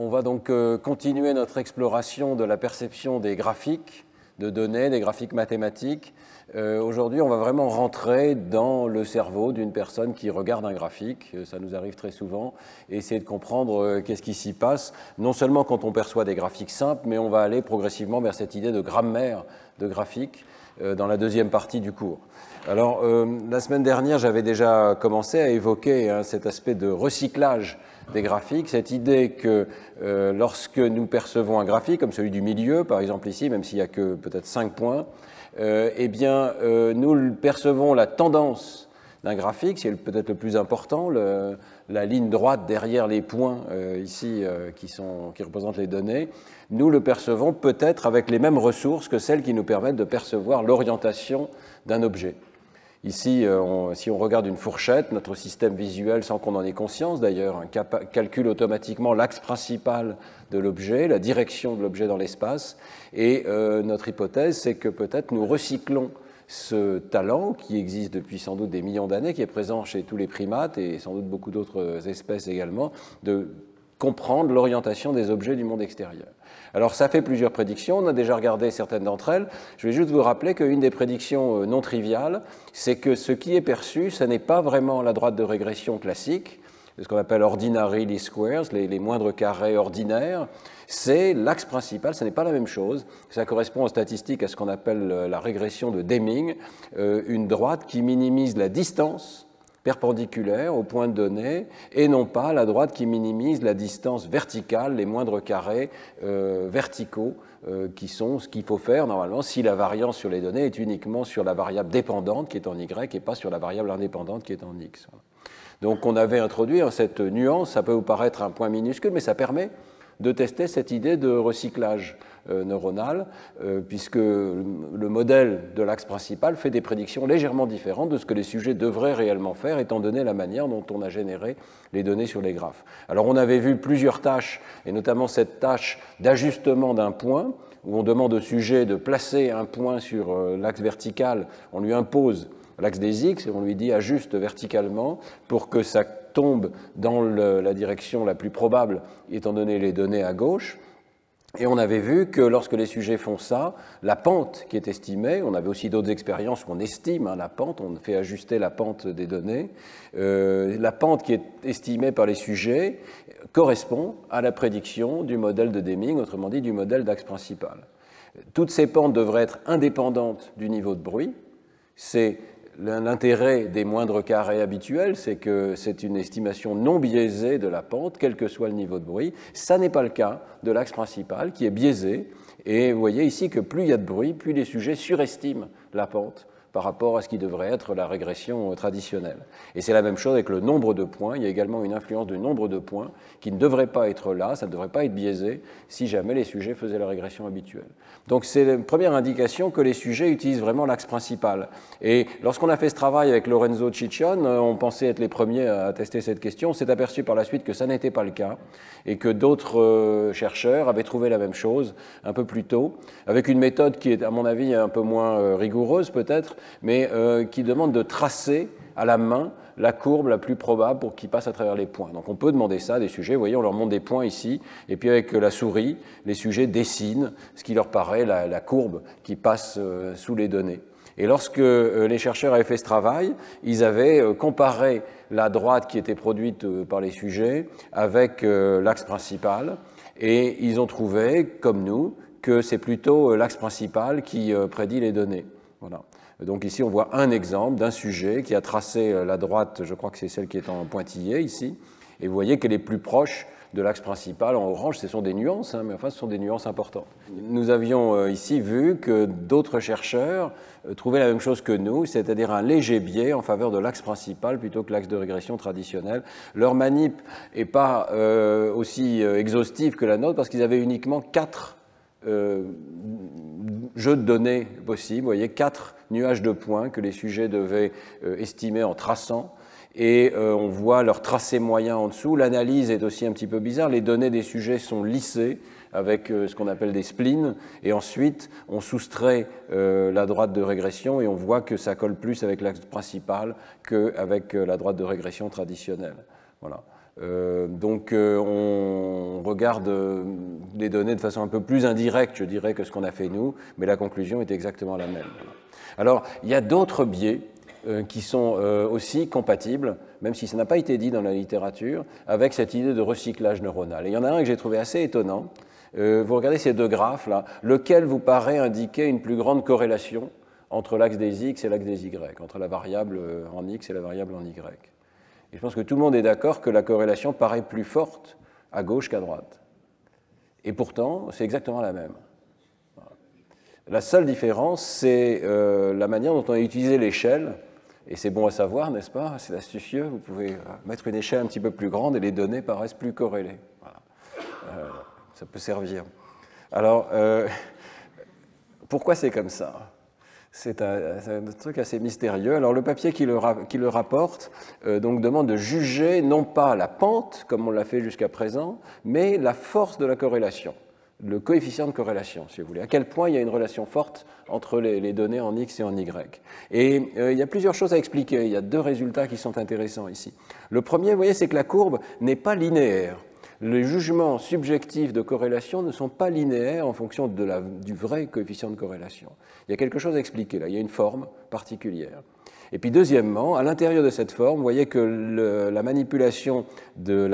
On va donc continuer notre exploration de la perception des graphiques de données, des graphiques mathématiques. Aujourd'hui, on va vraiment rentrer dans le cerveau d'une personne qui regarde un graphique, ça nous arrive très souvent, et essayer de comprendre qu'est-ce qui s'y passe, non seulement quand on perçoit des graphiques simples, mais on va aller progressivement vers cette idée de grammaire de graphiques dans la deuxième partie du cours. Alors, la semaine dernière, j'avais déjà commencé à évoquer cet aspect de recyclage des graphiques, cette idée que lorsque nous percevons un graphique, comme celui du milieu, par exemple ici, même s'il n'y a que peut-être 5 points, eh bien, nous percevons la tendance d'un graphique, c'est peut-être le plus important, la ligne droite derrière les points ici qui représentent les données, nous le percevons peut-être avec les mêmes ressources que celles qui nous permettent de percevoir l'orientation d'un objet. Ici, si on regarde une fourchette, notre système visuel, sans qu'on en ait conscience d'ailleurs, calcule automatiquement l'axe principal de l'objet, la direction de l'objet dans l'espace, et notre hypothèse, c'est que peut-être nous recyclons ce talent qui existe depuis sans doute des millions d'années, qui est présent chez tous les primates et sans doute beaucoup d'autres espèces également, de comprendre l'orientation des objets du monde extérieur. Alors ça fait plusieurs prédictions, on a déjà regardé certaines d'entre elles. Je vais juste vous rappeler qu'une des prédictions non triviales, c'est que ce qui est perçu, ce n'est pas vraiment la droite de régression classique, ce qu'on appelle ordinary least squares, les moindres carrés ordinaires, c'est l'axe principal, ce n'est pas la même chose. Ça correspond en statistique à ce qu'on appelle la régression de Deming, une droite qui minimise la distance perpendiculaire au point de données et non pas la droite qui minimise la distance verticale, les moindres carrés verticaux qui sont ce qu'il faut faire normalement si la variance sur les données est uniquement sur la variable dépendante qui est en Y et pas sur la variable indépendante qui est en X. Donc on avait introduit cette nuance, ça peut vous paraître un point minuscule, mais ça permet de tester cette idée de recyclage neuronal, puisque le modèle de l'axe principal fait des prédictions légèrement différentes de ce que les sujets devraient réellement faire, étant donné la manière dont on a généré les données sur les graphes. Alors on avait vu plusieurs tâches, et notamment cette tâche d'ajustement d'un point, où on demande au sujet de placer un point sur l'axe vertical, on lui impose l'axe des X, et on lui dit ajuste verticalement pour que ça tombe dans la direction la plus probable, étant donné les données à gauche. Et on avait vu que lorsque les sujets font ça, la pente qui est estimée, on avait aussi d'autres expériences où on estime la pente, on fait ajuster la pente des données, la pente qui est estimée par les sujets correspond à la prédiction du modèle de Deming, autrement dit du modèle d'axe principal. Toutes ces pentes devraient être indépendantes du niveau de bruit, c'est l'intérêt des moindres carrés habituels, c'est que c'est une estimation non biaisée de la pente, quel que soit le niveau de bruit. Ça n'est pas le cas de l'axe principal, qui est biaisé. Et vous voyez ici que plus il y a de bruit, plus les sujets surestiment la pente par rapport à ce qui devrait être la régression traditionnelle. Et c'est la même chose avec le nombre de points. Il y a également une influence du nombre de points qui ne devrait pas être là, ça ne devrait pas être biaisé si jamais les sujets faisaient la régression habituelle. Donc c'est la première indication que les sujets utilisent vraiment l'axe principal. Et lorsqu'on a fait ce travail avec Lorenzo Ciccione, on pensait être les premiers à tester cette question. On s'est aperçu par la suite que ça n'était pas le cas et que d'autres chercheurs avaient trouvé la même chose un peu plus tôt, avec une méthode qui est, à mon avis, un peu moins rigoureuse peut-être, mais qui demande de tracer à la main la courbe la plus probable pour qu'ils passent à travers les points. Donc on peut demander ça à des sujets, vous voyez, on leur montre des points ici, et puis avec la souris, les sujets dessinent ce qui leur paraît la courbe qui passe sous les données. Et lorsque les chercheurs avaient fait ce travail, ils avaient comparé la droite qui était produite par les sujets avec l'axe principal, et ils ont trouvé, comme nous, que c'est plutôt l'axe principal qui prédit les données. Voilà. Donc ici, on voit un exemple d'un sujet qui a tracé la droite, je crois que c'est celle qui est en pointillé ici, et vous voyez qu'elle est plus proche de l'axe principal en orange. Ce sont des nuances, mais enfin, ce sont des nuances importantes. Nous avions ici vu que d'autres chercheurs trouvaient la même chose que nous, c'est-à-dire un léger biais en faveur de l'axe principal plutôt que l'axe de régression traditionnel. Leur manip n'est pas aussi exhaustive que la nôtre parce qu'ils avaient uniquement 4 jeux de données possibles, vous voyez, 4 nuages de points que les sujets devaient estimer en traçant, et on voit leur tracé moyen en dessous. L'analyse est aussi un petit peu bizarre, les données des sujets sont lissées avec ce qu'on appelle des splines, et ensuite on soustrait la droite de régression et on voit que ça colle plus avec l'axe principal qu'avec la droite de régression traditionnelle. Voilà. On regarde les données de façon un peu plus indirecte, je dirais, que ce qu'on a fait nous, mais la conclusion est exactement la même. Alors, il y a d'autres biais qui sont aussi compatibles, même si ça n'a pas été dit dans la littérature, avec cette idée de recyclage neuronal. Et il y en a un que j'ai trouvé assez étonnant. Vous regardez ces deux graphes là, lequel vous paraît indiquer une plus grande corrélation entre l'axe des x et l'axe des y, entre la variable en x et la variable en y. Et je pense que tout le monde est d'accord que la corrélation paraît plus forte à gauche qu'à droite. Et pourtant, c'est exactement la même. La seule différence, c'est la manière dont on a utilisé l'échelle. Et c'est bon à savoir, n'est-ce pas? C'est astucieux. Vous pouvez mettre une échelle un petit peu plus grande et les données paraissent plus corrélées. Voilà. Ça peut servir. Alors, pourquoi c'est comme ça? C'est un truc assez mystérieux. Alors, le papier qui le rapporte donc demande de juger non pas la pente, comme on l'a fait jusqu'à présent, mais la force de la corrélation, le coefficient de corrélation, si vous voulez. À quel point il y a une relation forte entre les données en X et en Y. Et il y a plusieurs choses à expliquer. Il y a deux résultats qui sont intéressants ici. Le premier, vous voyez, c'est que la courbe n'est pas linéaire. Les jugements subjectifs de corrélation ne sont pas linéaires en fonction du vrai coefficient de corrélation. Il y a quelque chose à expliquer là, il y a une forme particulière. Et puis deuxièmement, à l'intérieur de cette forme, vous voyez que la manipulation de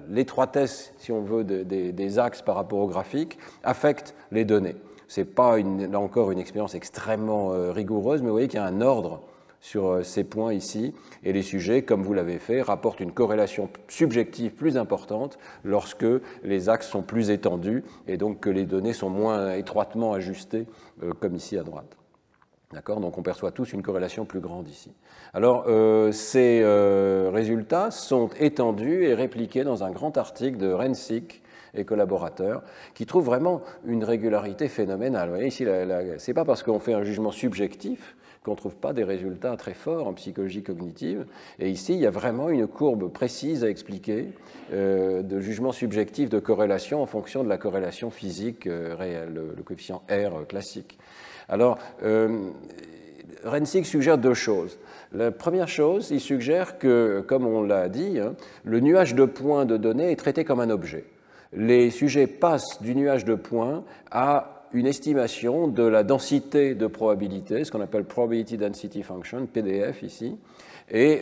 l'étroitesse, si on veut, des axes par rapport au graphique affecte les données. Ce n'est pas, là encore, une expérience extrêmement rigoureuse, mais vous voyez qu'il y a un ordre sur ces points ici, et les sujets, comme vous l'avez fait, rapportent une corrélation subjective plus importante lorsque les axes sont plus étendus, et donc que les données sont moins étroitement ajustées, comme ici à droite. D'accord ? Donc on perçoit tous une corrélation plus grande ici. Alors ces résultats sont étendus et répliqués dans un grand article de Rensick et collaborateurs, qui trouvent vraiment une régularité phénoménale. Vous voyez, ici, ce n'est pas parce qu'on fait un jugement subjectif qu'on ne trouve pas des résultats très forts en psychologie cognitive. Et ici, il y a vraiment une courbe précise à expliquer de jugement subjectif de corrélation en fonction de la corrélation physique réelle, le coefficient R classique. Alors, Rensick suggère deux choses. La première chose, il suggère que, comme on l'a dit, le nuage de points de données est traité comme un objet. Les sujets passent du nuage de points à une estimation de la densité de probabilité, ce qu'on appelle Probability Density Function, PDF ici, et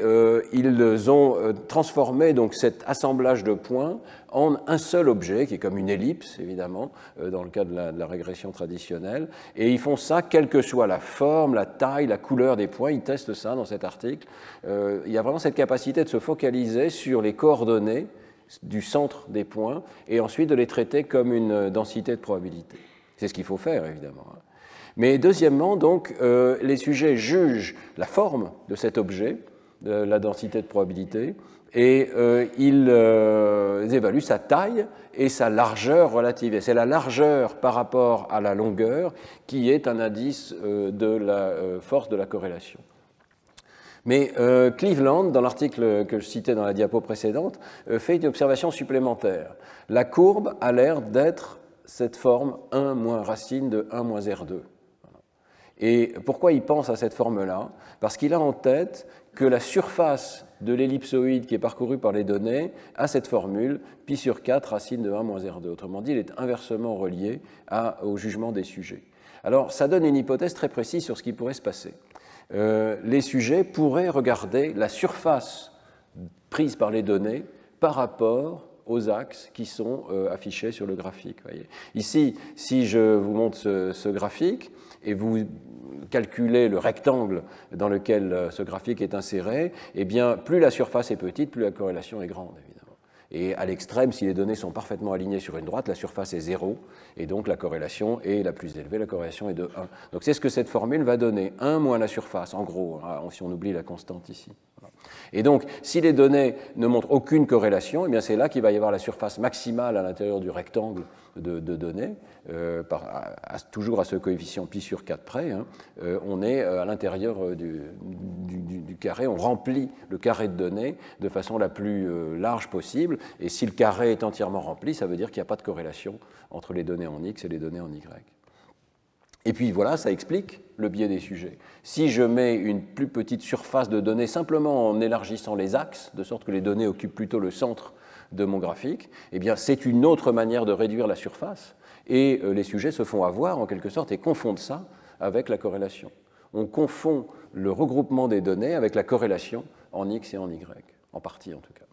ils ont transformé donc cet assemblage de points en un seul objet, qui est comme une ellipse, évidemment, dans le cas de la régression traditionnelle, et ils font ça quelle que soit la forme, la taille, la couleur des points, ils testent ça dans cet article. Il y a vraiment cette capacité de se focaliser sur les coordonnées du centre des points, et ensuite de les traiter comme une densité de probabilité. C'est ce qu'il faut faire, évidemment. Mais deuxièmement, donc, les sujets jugent la forme de cet objet, de la densité de probabilité, et ils évaluent sa taille et sa largeur relative. Et c'est la largeur par rapport à la longueur qui est un indice de la force de la corrélation. Mais Cleveland, dans l'article que je citais dans la diapo précédente, fait une observation supplémentaire. La courbe a l'air d'être cette forme 1 moins racine de 1 moins R2. Et pourquoi il pense à cette forme-là? Parce qu'il a en tête que la surface de l'ellipsoïde qui est parcourue par les données a cette formule pi sur 4 racine de 1 moins R2. Autrement dit, il est inversement relié au jugement des sujets. Alors, ça donne une hypothèse très précise sur ce qui pourrait se passer. Les sujets pourraient regarder la surface prise par les données par rapport aux axes qui sont affichés sur le graphique. Voyez. Ici, si je vous montre ce graphique et vous calculez le rectangle dans lequel ce graphique est inséré, eh bien, plus la surface est petite, plus la corrélation est grande, évidemment. Et à l'extrême, si les données sont parfaitement alignées sur une droite, la surface est 0, et donc la corrélation est la plus élevée, la corrélation est de 1. Donc c'est ce que cette formule va donner, 1 moins la surface, en gros, hein, si on oublie la constante ici. Et donc, si les données ne montrent aucune corrélation, eh bien c'est là qu'il va y avoir la surface maximale à l'intérieur du rectangle de données, toujours à ce coefficient pi sur 4 près. Hein, on est à l'intérieur du carré, on remplit le carré de données de façon la plus large possible, et si le carré est entièrement rempli, ça veut dire qu'il n'y a pas de corrélation entre les données en X et les données en Y. Et puis voilà, ça explique le biais des sujets. Si je mets une plus petite surface de données simplement en élargissant les axes, de sorte que les données occupent plutôt le centre de mon graphique, eh bien c'est une autre manière de réduire la surface, et les sujets se font avoir en quelque sorte et confondent ça avec la corrélation. On confond le regroupement des données avec la corrélation en X et en Y, en partie en tout cas.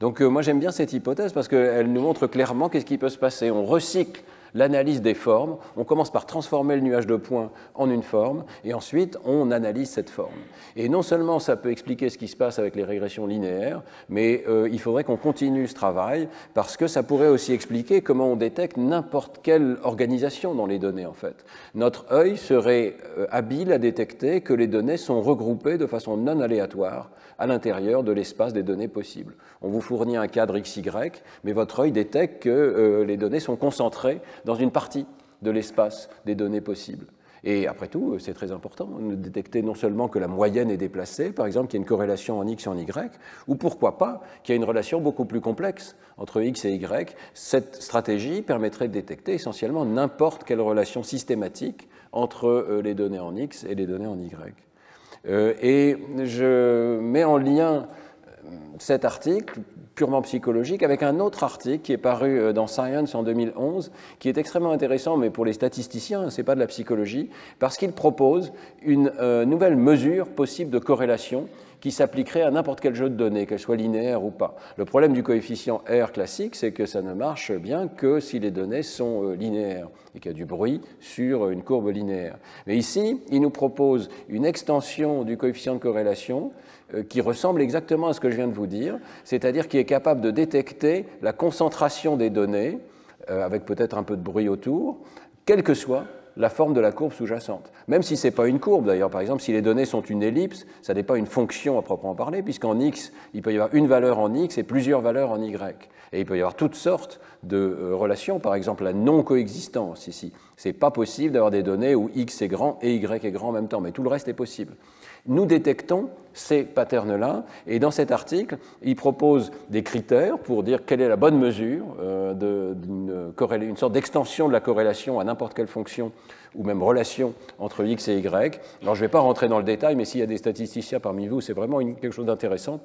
Donc moi j'aime bien cette hypothèse parce qu'elle nous montre clairement qu'est-ce qui peut se passer. On recycle l'analyse des formes, on commence par transformer le nuage de points en une forme, et ensuite on analyse cette forme. Et non seulement ça peut expliquer ce qui se passe avec les régressions linéaires, mais il faudrait qu'on continue ce travail, parce que ça pourrait aussi expliquer comment on détecte n'importe quelle organisation dans les données, en fait. Notre œil serait habile à détecter que les données sont regroupées de façon non aléatoire à l'intérieur de l'espace des données possibles. On vous fournit un cadre XY, mais votre œil détecte que les données sont concentrées dans une partie de l'espace des données possibles. Et après tout, c'est très important de détecter non seulement que la moyenne est déplacée, par exemple qu'il y a une corrélation en X et en Y, ou pourquoi pas qu'il y a une relation beaucoup plus complexe entre X et Y. Cette stratégie permettrait de détecter essentiellement n'importe quelle relation systématique entre les données en X et les données en Y. Et je mets en lien cet article purement psychologique avec un autre article qui est paru dans Science en 2011, qui est extrêmement intéressant, mais pour les statisticiens, ce n'est pas de la psychologie, parce qu'il propose une nouvelle mesure possible de corrélation qui s'appliquerait à n'importe quel jeu de données, qu'elle soit linéaire ou pas. Le problème du coefficient R classique, c'est que ça ne marche bien que si les données sont linéaires et qu'il y a du bruit sur une courbe linéaire. Mais ici, il nous propose une extension du coefficient de corrélation qui ressemble exactement à ce que je viens de vous dire, c'est-à-dire qui est capable de détecter la concentration des données, avec peut-être un peu de bruit autour, quelle que soit la forme de la courbe sous-jacente. Même si ce n'est pas une courbe, d'ailleurs, par exemple, si les données sont une ellipse, ça n'est pas une fonction à proprement parler, puisqu'en X, il peut y avoir une valeur en X et plusieurs valeurs en Y. Et il peut y avoir toutes sortes de relations, par exemple la non-coexistence ici. Ce n'est pas possible d'avoir des données où X est grand et Y est grand en même temps, mais tout le reste est possible. Nous détectons ces patterns-là, et dans cet article, il propose des critères pour dire quelle est la bonne mesure d'une sorte d'extension de la corrélation à n'importe quelle fonction ou même relation entre X et Y. Alors je ne vais pas rentrer dans le détail, mais s'il y a des statisticiens parmi vous, c'est vraiment quelque chose d'intéressant.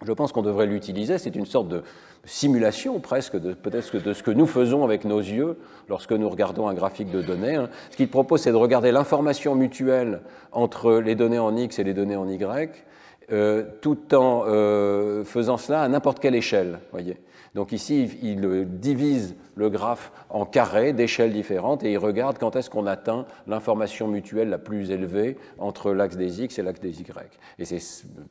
Je pense qu'on devrait l'utiliser, c'est une sorte de simulation presque peut-être de ce que nous faisons avec nos yeux lorsque nous regardons un graphique de données. Ce qu'il propose, c'est de regarder l'information mutuelle entre les données en X et les données en Y, tout en faisant cela à n'importe quelle échelle, voyez. Donc ici, il divise le graphe en carrés d'échelles différentes et il regarde quand est-ce qu'on atteint l'information mutuelle la plus élevée entre l'axe des X et l'axe des Y. Et c'est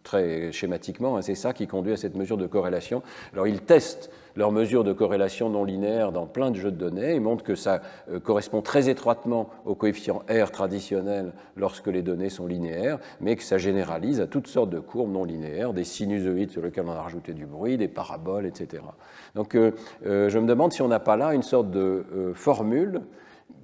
très schématiquement, c'est ça qui conduit à cette mesure de corrélation. Alors il teste leur mesure de corrélation non linéaire dans plein de jeux de données et montre que ça correspond très étroitement au coefficient R traditionnel lorsque les données sont linéaires, mais que ça généralise à toutes sortes de courbes non linéaires, des sinusoïdes sur lesquels on a rajouté du bruit, des paraboles, etc. Donc je me demande si on n'a pas là une sorte de formule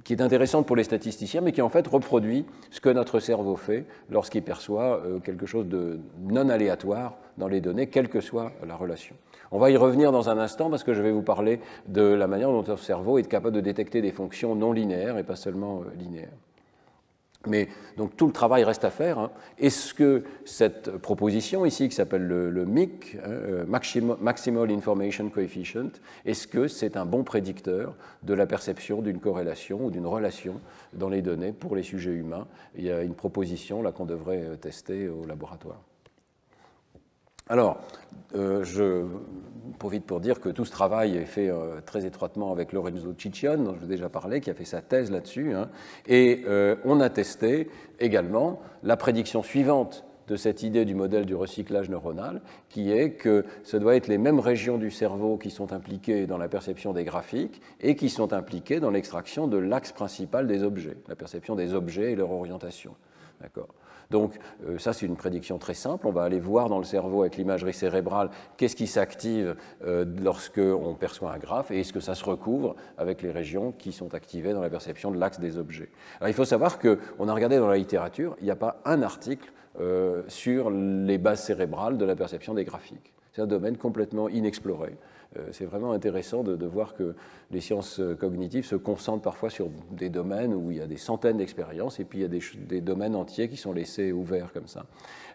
qui est intéressante pour les statisticiens, mais qui en fait reproduit ce que notre cerveau fait lorsqu'il perçoit quelque chose de non aléatoire dans les données, quelle que soit la relation. On va y revenir dans un instant parce que je vais vous parler de la manière dont notre cerveau est capable de détecter des fonctions non linéaires et pas seulement linéaires. Mais donc tout le travail reste à faire. Est-ce que cette proposition ici, qui s'appelle le MIC, Maximal Information Coefficient, est-ce que c'est un bon prédicteur de la perception d'une corrélation ou d'une relation dans les données pour les sujets humains? Il y a une proposition là qu'on devrait tester au laboratoire. Alors, je profite pour dire que tout ce travail est fait très étroitement avec Lorenzo Ciccione, dont je vous ai déjà parlé, qui a fait sa thèse là-dessus. Et on a testé également la prédiction suivante de cette idée du modèle du recyclage neuronal, qui est que ce doit être les mêmes régions du cerveau qui sont impliquées dans la perception des graphiques et qui sont impliquées dans l'extraction de l'axe principal des objets, la perception des objets et leur orientation. D'accord. Donc ça, c'est une prédiction très simple. On va aller voir dans le cerveau avec l'imagerie cérébrale qu'est-ce qui s'active lorsqu'on perçoit un graphe et est-ce que ça se recouvre avec les régions qui sont activées dans la perception de l'axe des objets. Alors il faut savoir qu'on a regardé dans la littérature, il n'y a pas un article sur les bases cérébrales de la perception des graphiques. C'est un domaine complètement inexploré. C'est vraiment intéressant de voir que les sciences cognitives se concentrent parfois sur des domaines où il y a des centaines d'expériences et puis il y a des domaines entiers qui sont laissés ouverts comme ça.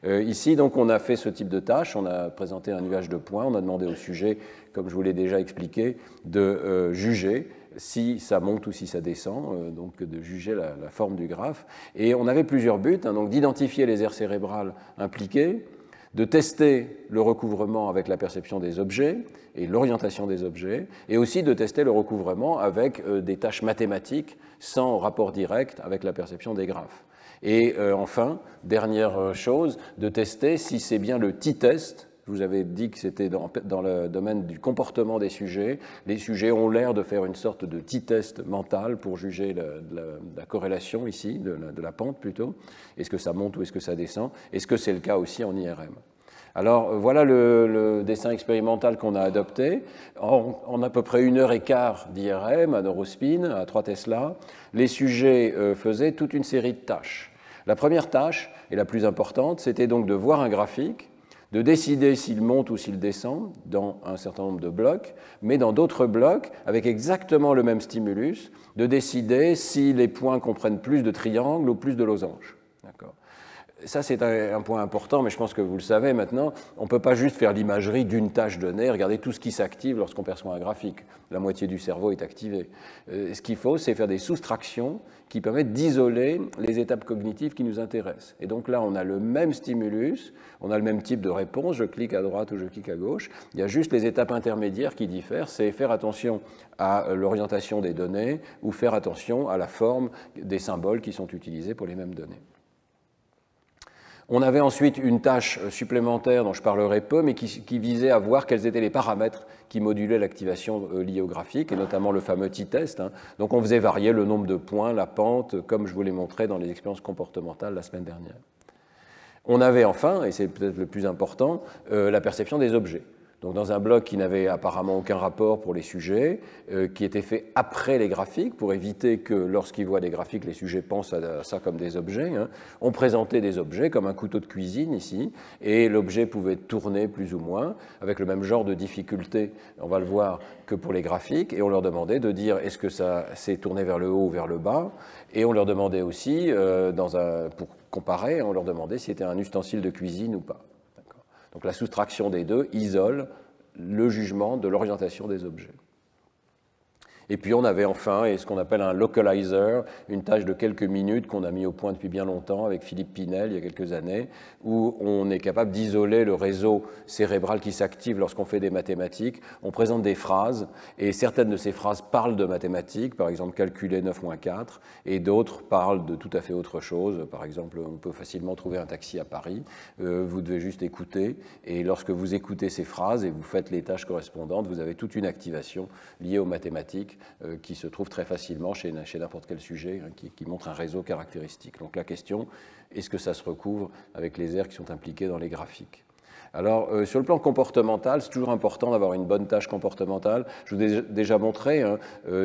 Ici, donc, on a fait ce type de tâche, on a présenté un nuage de points, on a demandé au sujet, comme je vous l'ai déjà expliqué, de juger si ça monte ou si ça descend, donc de juger la forme du graphe. Et on avait plusieurs buts, hein, donc d'identifier les aires cérébrales impliquées, de tester le recouvrement avec la perception des objets et l'orientation des objets, et aussi de tester le recouvrement avec des tâches mathématiques sans rapport direct avec la perception des graphes. Et enfin, dernière chose, de tester si c'est bien le t-test. Je vous avais dit que c'était dans le domaine du comportement des sujets. Les sujets ont l'air de faire une sorte de t-test mental pour juger la corrélation ici, de la pente plutôt. Est-ce que ça monte ou est-ce que ça descend? Est-ce que c'est le cas aussi en IRM? Alors voilà le dessin expérimental qu'on a adopté. En à peu près 1h15 d'IRM à Neurospin, à 3 Tesla, les sujets faisaient toute une série de tâches. La première tâche, et la plus importante, c'était donc de voir un graphique, de décider s'il monte ou s'il descend dans un certain nombre de blocs, mais dans d'autres blocs, avec exactement le même stimulus, de décider si les points comprennent plus de triangles ou plus de losanges. D'accord. Ça, c'est un point important, mais je pense que vous le savez maintenant, on ne peut pas juste faire l'imagerie d'une tâche donnée, regarder tout ce qui s'active lorsqu'on perçoit un graphique. La moitié du cerveau est activée. Ce qu'il faut, c'est faire des soustractions qui permettent d'isoler les étapes cognitives qui nous intéressent. Et donc là, on a le même stimulus, on a le même type de réponse, je clique à droite ou je clique à gauche, il y a juste les étapes intermédiaires qui diffèrent, c'est faire attention à l'orientation des données ou faire attention à la forme des symboles qui sont utilisés pour les mêmes données. On avait ensuite une tâche supplémentaire dont je parlerai peu, mais qui visait à voir quels étaient les paramètres qui modulaient l'activation liée au graphique, et notamment le fameux t-test. Hein. Donc on faisait varier le nombre de points, la pente, comme je vous l'ai montré dans les expériences comportementales la semaine dernière. On avait enfin, et c'est peut-être le plus important, la perception des objets. Donc dans un bloc qui n'avait apparemment aucun rapport pour les sujets, qui était fait après les graphiques, pour éviter que lorsqu'ils voient des graphiques, les sujets pensent à ça comme des objets. Hein. On présentait des objets comme un couteau de cuisine ici, et l'objet pouvait tourner plus ou moins, avec le même genre de difficulté, on va le voir, que pour les graphiques, et on leur demandait de dire est-ce que ça s'est tourné vers le haut ou vers le bas, et on leur demandait aussi, pour comparer, on leur demandait si c'était un ustensile de cuisine ou pas. Donc la soustraction des deux isole le jugement de l'orientation des objets. Et puis on avait enfin ce qu'on appelle un localizer, une tâche de quelques minutes qu'on a mis au point depuis bien longtemps avec Philippe Pinel il y a quelques années, où on est capable d'isoler le réseau cérébral qui s'active lorsqu'on fait des mathématiques. On présente des phrases, et certaines de ces phrases parlent de mathématiques, par exemple calculer 9-4, et d'autres parlent de tout à fait autre chose. Par exemple, on peut facilement trouver un taxi à Paris, vous devez juste écouter, et lorsque vous écoutez ces phrases et vous faites les tâches correspondantes, vous avez toute une activation liée aux mathématiques qui se trouve très facilement chez n'importe quel sujet, hein, qui montre un réseau caractéristique. Donc la question, est-ce que ça se recouvre avec les aires qui sont impliquées dans les graphiques? Alors, sur le plan comportemental, c'est toujours important d'avoir une bonne tâche comportementale. Je vous ai déjà montré hein,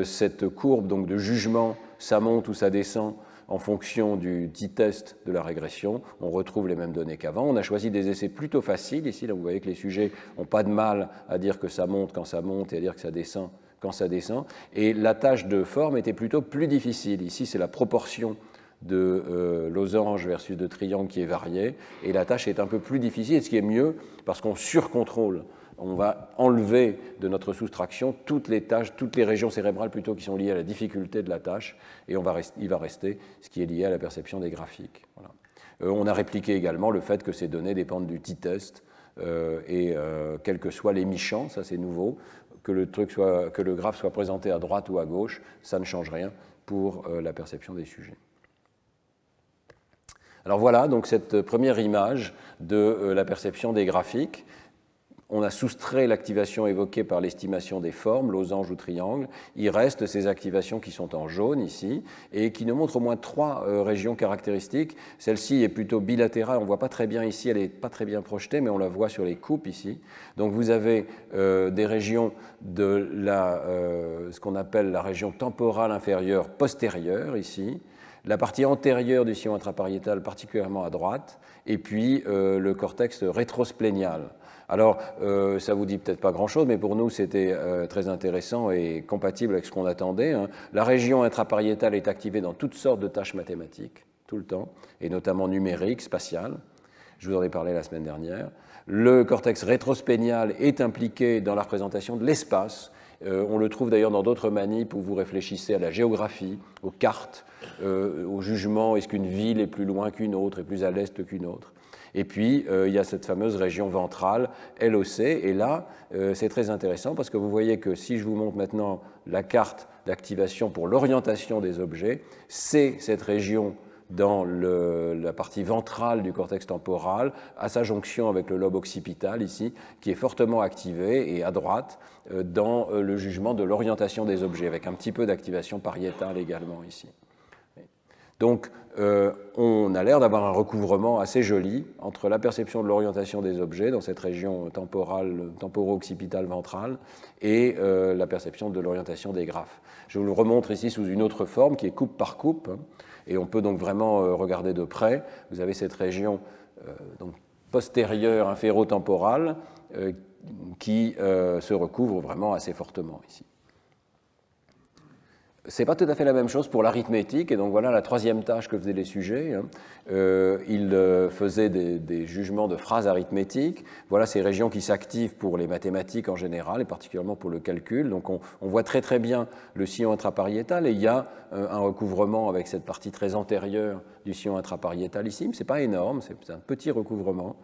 cette courbe donc, de jugement, ça monte ou ça descend en fonction du t-test de la régression. On retrouve les mêmes données qu'avant. On a choisi des essais plutôt faciles. Ici, là, vous voyez que les sujets n'ont pas de mal à dire que ça monte quand ça monte et à dire que ça descend quand ça descend, et la tâche de forme était plutôt plus difficile. Ici, c'est la proportion de losange versus de triangle qui est variée, et la tâche est un peu plus difficile, et ce qui est mieux, parce qu'on surcontrôle. On va enlever de notre soustraction toutes les tâches, toutes les régions cérébrales plutôt qui sont liées à la difficulté de la tâche, et il va rester ce qui est lié à la perception des graphiques. Voilà. On a répliqué également le fait que ces données dépendent du t-test, et quels que soient les mi-champs, ça c'est nouveau, que le graphe soit présenté à droite ou à gauche, ça ne change rien pour la perception des sujets. Alors voilà, donc cette première image de la perception des graphiques. On a soustrait l'activation évoquée par l'estimation des formes, losange ou triangle. Il reste ces activations qui sont en jaune ici et qui nous montrent au moins 3 régions caractéristiques. Celle-ci est plutôt bilatérale, on ne voit pas très bien ici, elle n'est pas très bien projetée, mais on la voit sur les coupes ici. Donc vous avez des régions de ce qu'on appelle la région temporale inférieure postérieure ici, la partie antérieure du sillon intrapariétal particulièrement à droite, et puis le cortex rétrosplénial. Alors, ça vous dit peut-être pas grand-chose, mais pour nous, c'était très intéressant et compatible avec ce qu'on attendait. Hein. La région intrapariétale est activée dans toutes sortes de tâches mathématiques, tout le temps, et notamment numériques, spatiales. Je vous en ai parlé la semaine dernière. Le cortex rétrosplénial est impliqué dans la représentation de l'espace. On le trouve d'ailleurs dans d'autres manips où vous réfléchissez à la géographie, aux cartes, au jugement, est-ce qu'une ville est plus loin qu'une autre, est plus à l'est qu'une autre. Et puis, il y a cette fameuse région ventrale, LOC, et là, c'est très intéressant parce que vous voyez que si je vous montre maintenant la carte d'activation pour l'orientation des objets, c'est cette région dans la partie ventrale du cortex temporal, à sa jonction avec le lobe occipital ici, qui est fortement activé et à droite dans le jugement de l'orientation des objets, avec un petit peu d'activation pariétale également ici. Donc, on a l'air d'avoir un recouvrement assez joli entre la perception de l'orientation des objets dans cette région temporale, temporo-occipitale ventrale et la perception de l'orientation des graphes. Je vous le remontre ici sous une autre forme qui est coupe par coupe. Et on peut donc vraiment regarder de près. Vous avez cette région donc postérieure inférotemporale qui se recouvre vraiment assez fortement ici. Ce n'est pas tout à fait la même chose pour l'arithmétique, et donc voilà la troisième tâche que faisaient les sujets. Ils faisaient des jugements de phrases arithmétiques. Voilà ces régions qui s'activent pour les mathématiques en général, et particulièrement pour le calcul. Donc on voit très très bien le sillon intrapariétal, et il y a un recouvrement avec cette partie très antérieure du sillon intrapariétal ici, mais ce n'est pas énorme, c'est un petit recouvrement.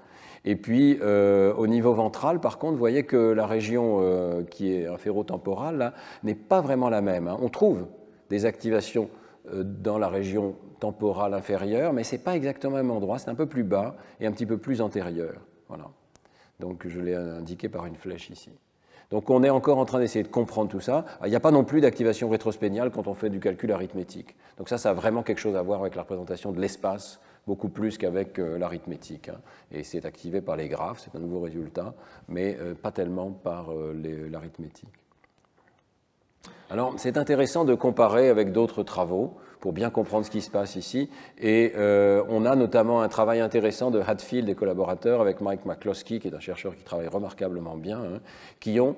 Et puis, au niveau ventral, par contre, vous voyez que la région qui est inférotemporale n'est pas vraiment la même. Hein. On trouve des activations dans la région temporale inférieure, mais ce n'est pas exactement au même endroit, c'est un peu plus bas et un petit peu plus antérieur. Voilà. Donc, je l'ai indiqué par une flèche ici. Donc, on est encore en train d'essayer de comprendre tout ça. Il n'y a pas non plus d'activation rétrospléniale quand on fait du calcul arithmétique. Donc ça a vraiment quelque chose à voir avec la représentation de l'espace, beaucoup plus qu'avec l'arithmétique. Hein. Et c'est activé par les graphes, c'est un nouveau résultat, mais pas tellement par l'arithmétique. Alors, c'est intéressant de comparer avec d'autres travaux pour bien comprendre ce qui se passe ici. Et on a notamment un travail intéressant de Hadfield et collaborateurs avec Mike McCloskey, qui est un chercheur qui travaille remarquablement bien, hein, qui ont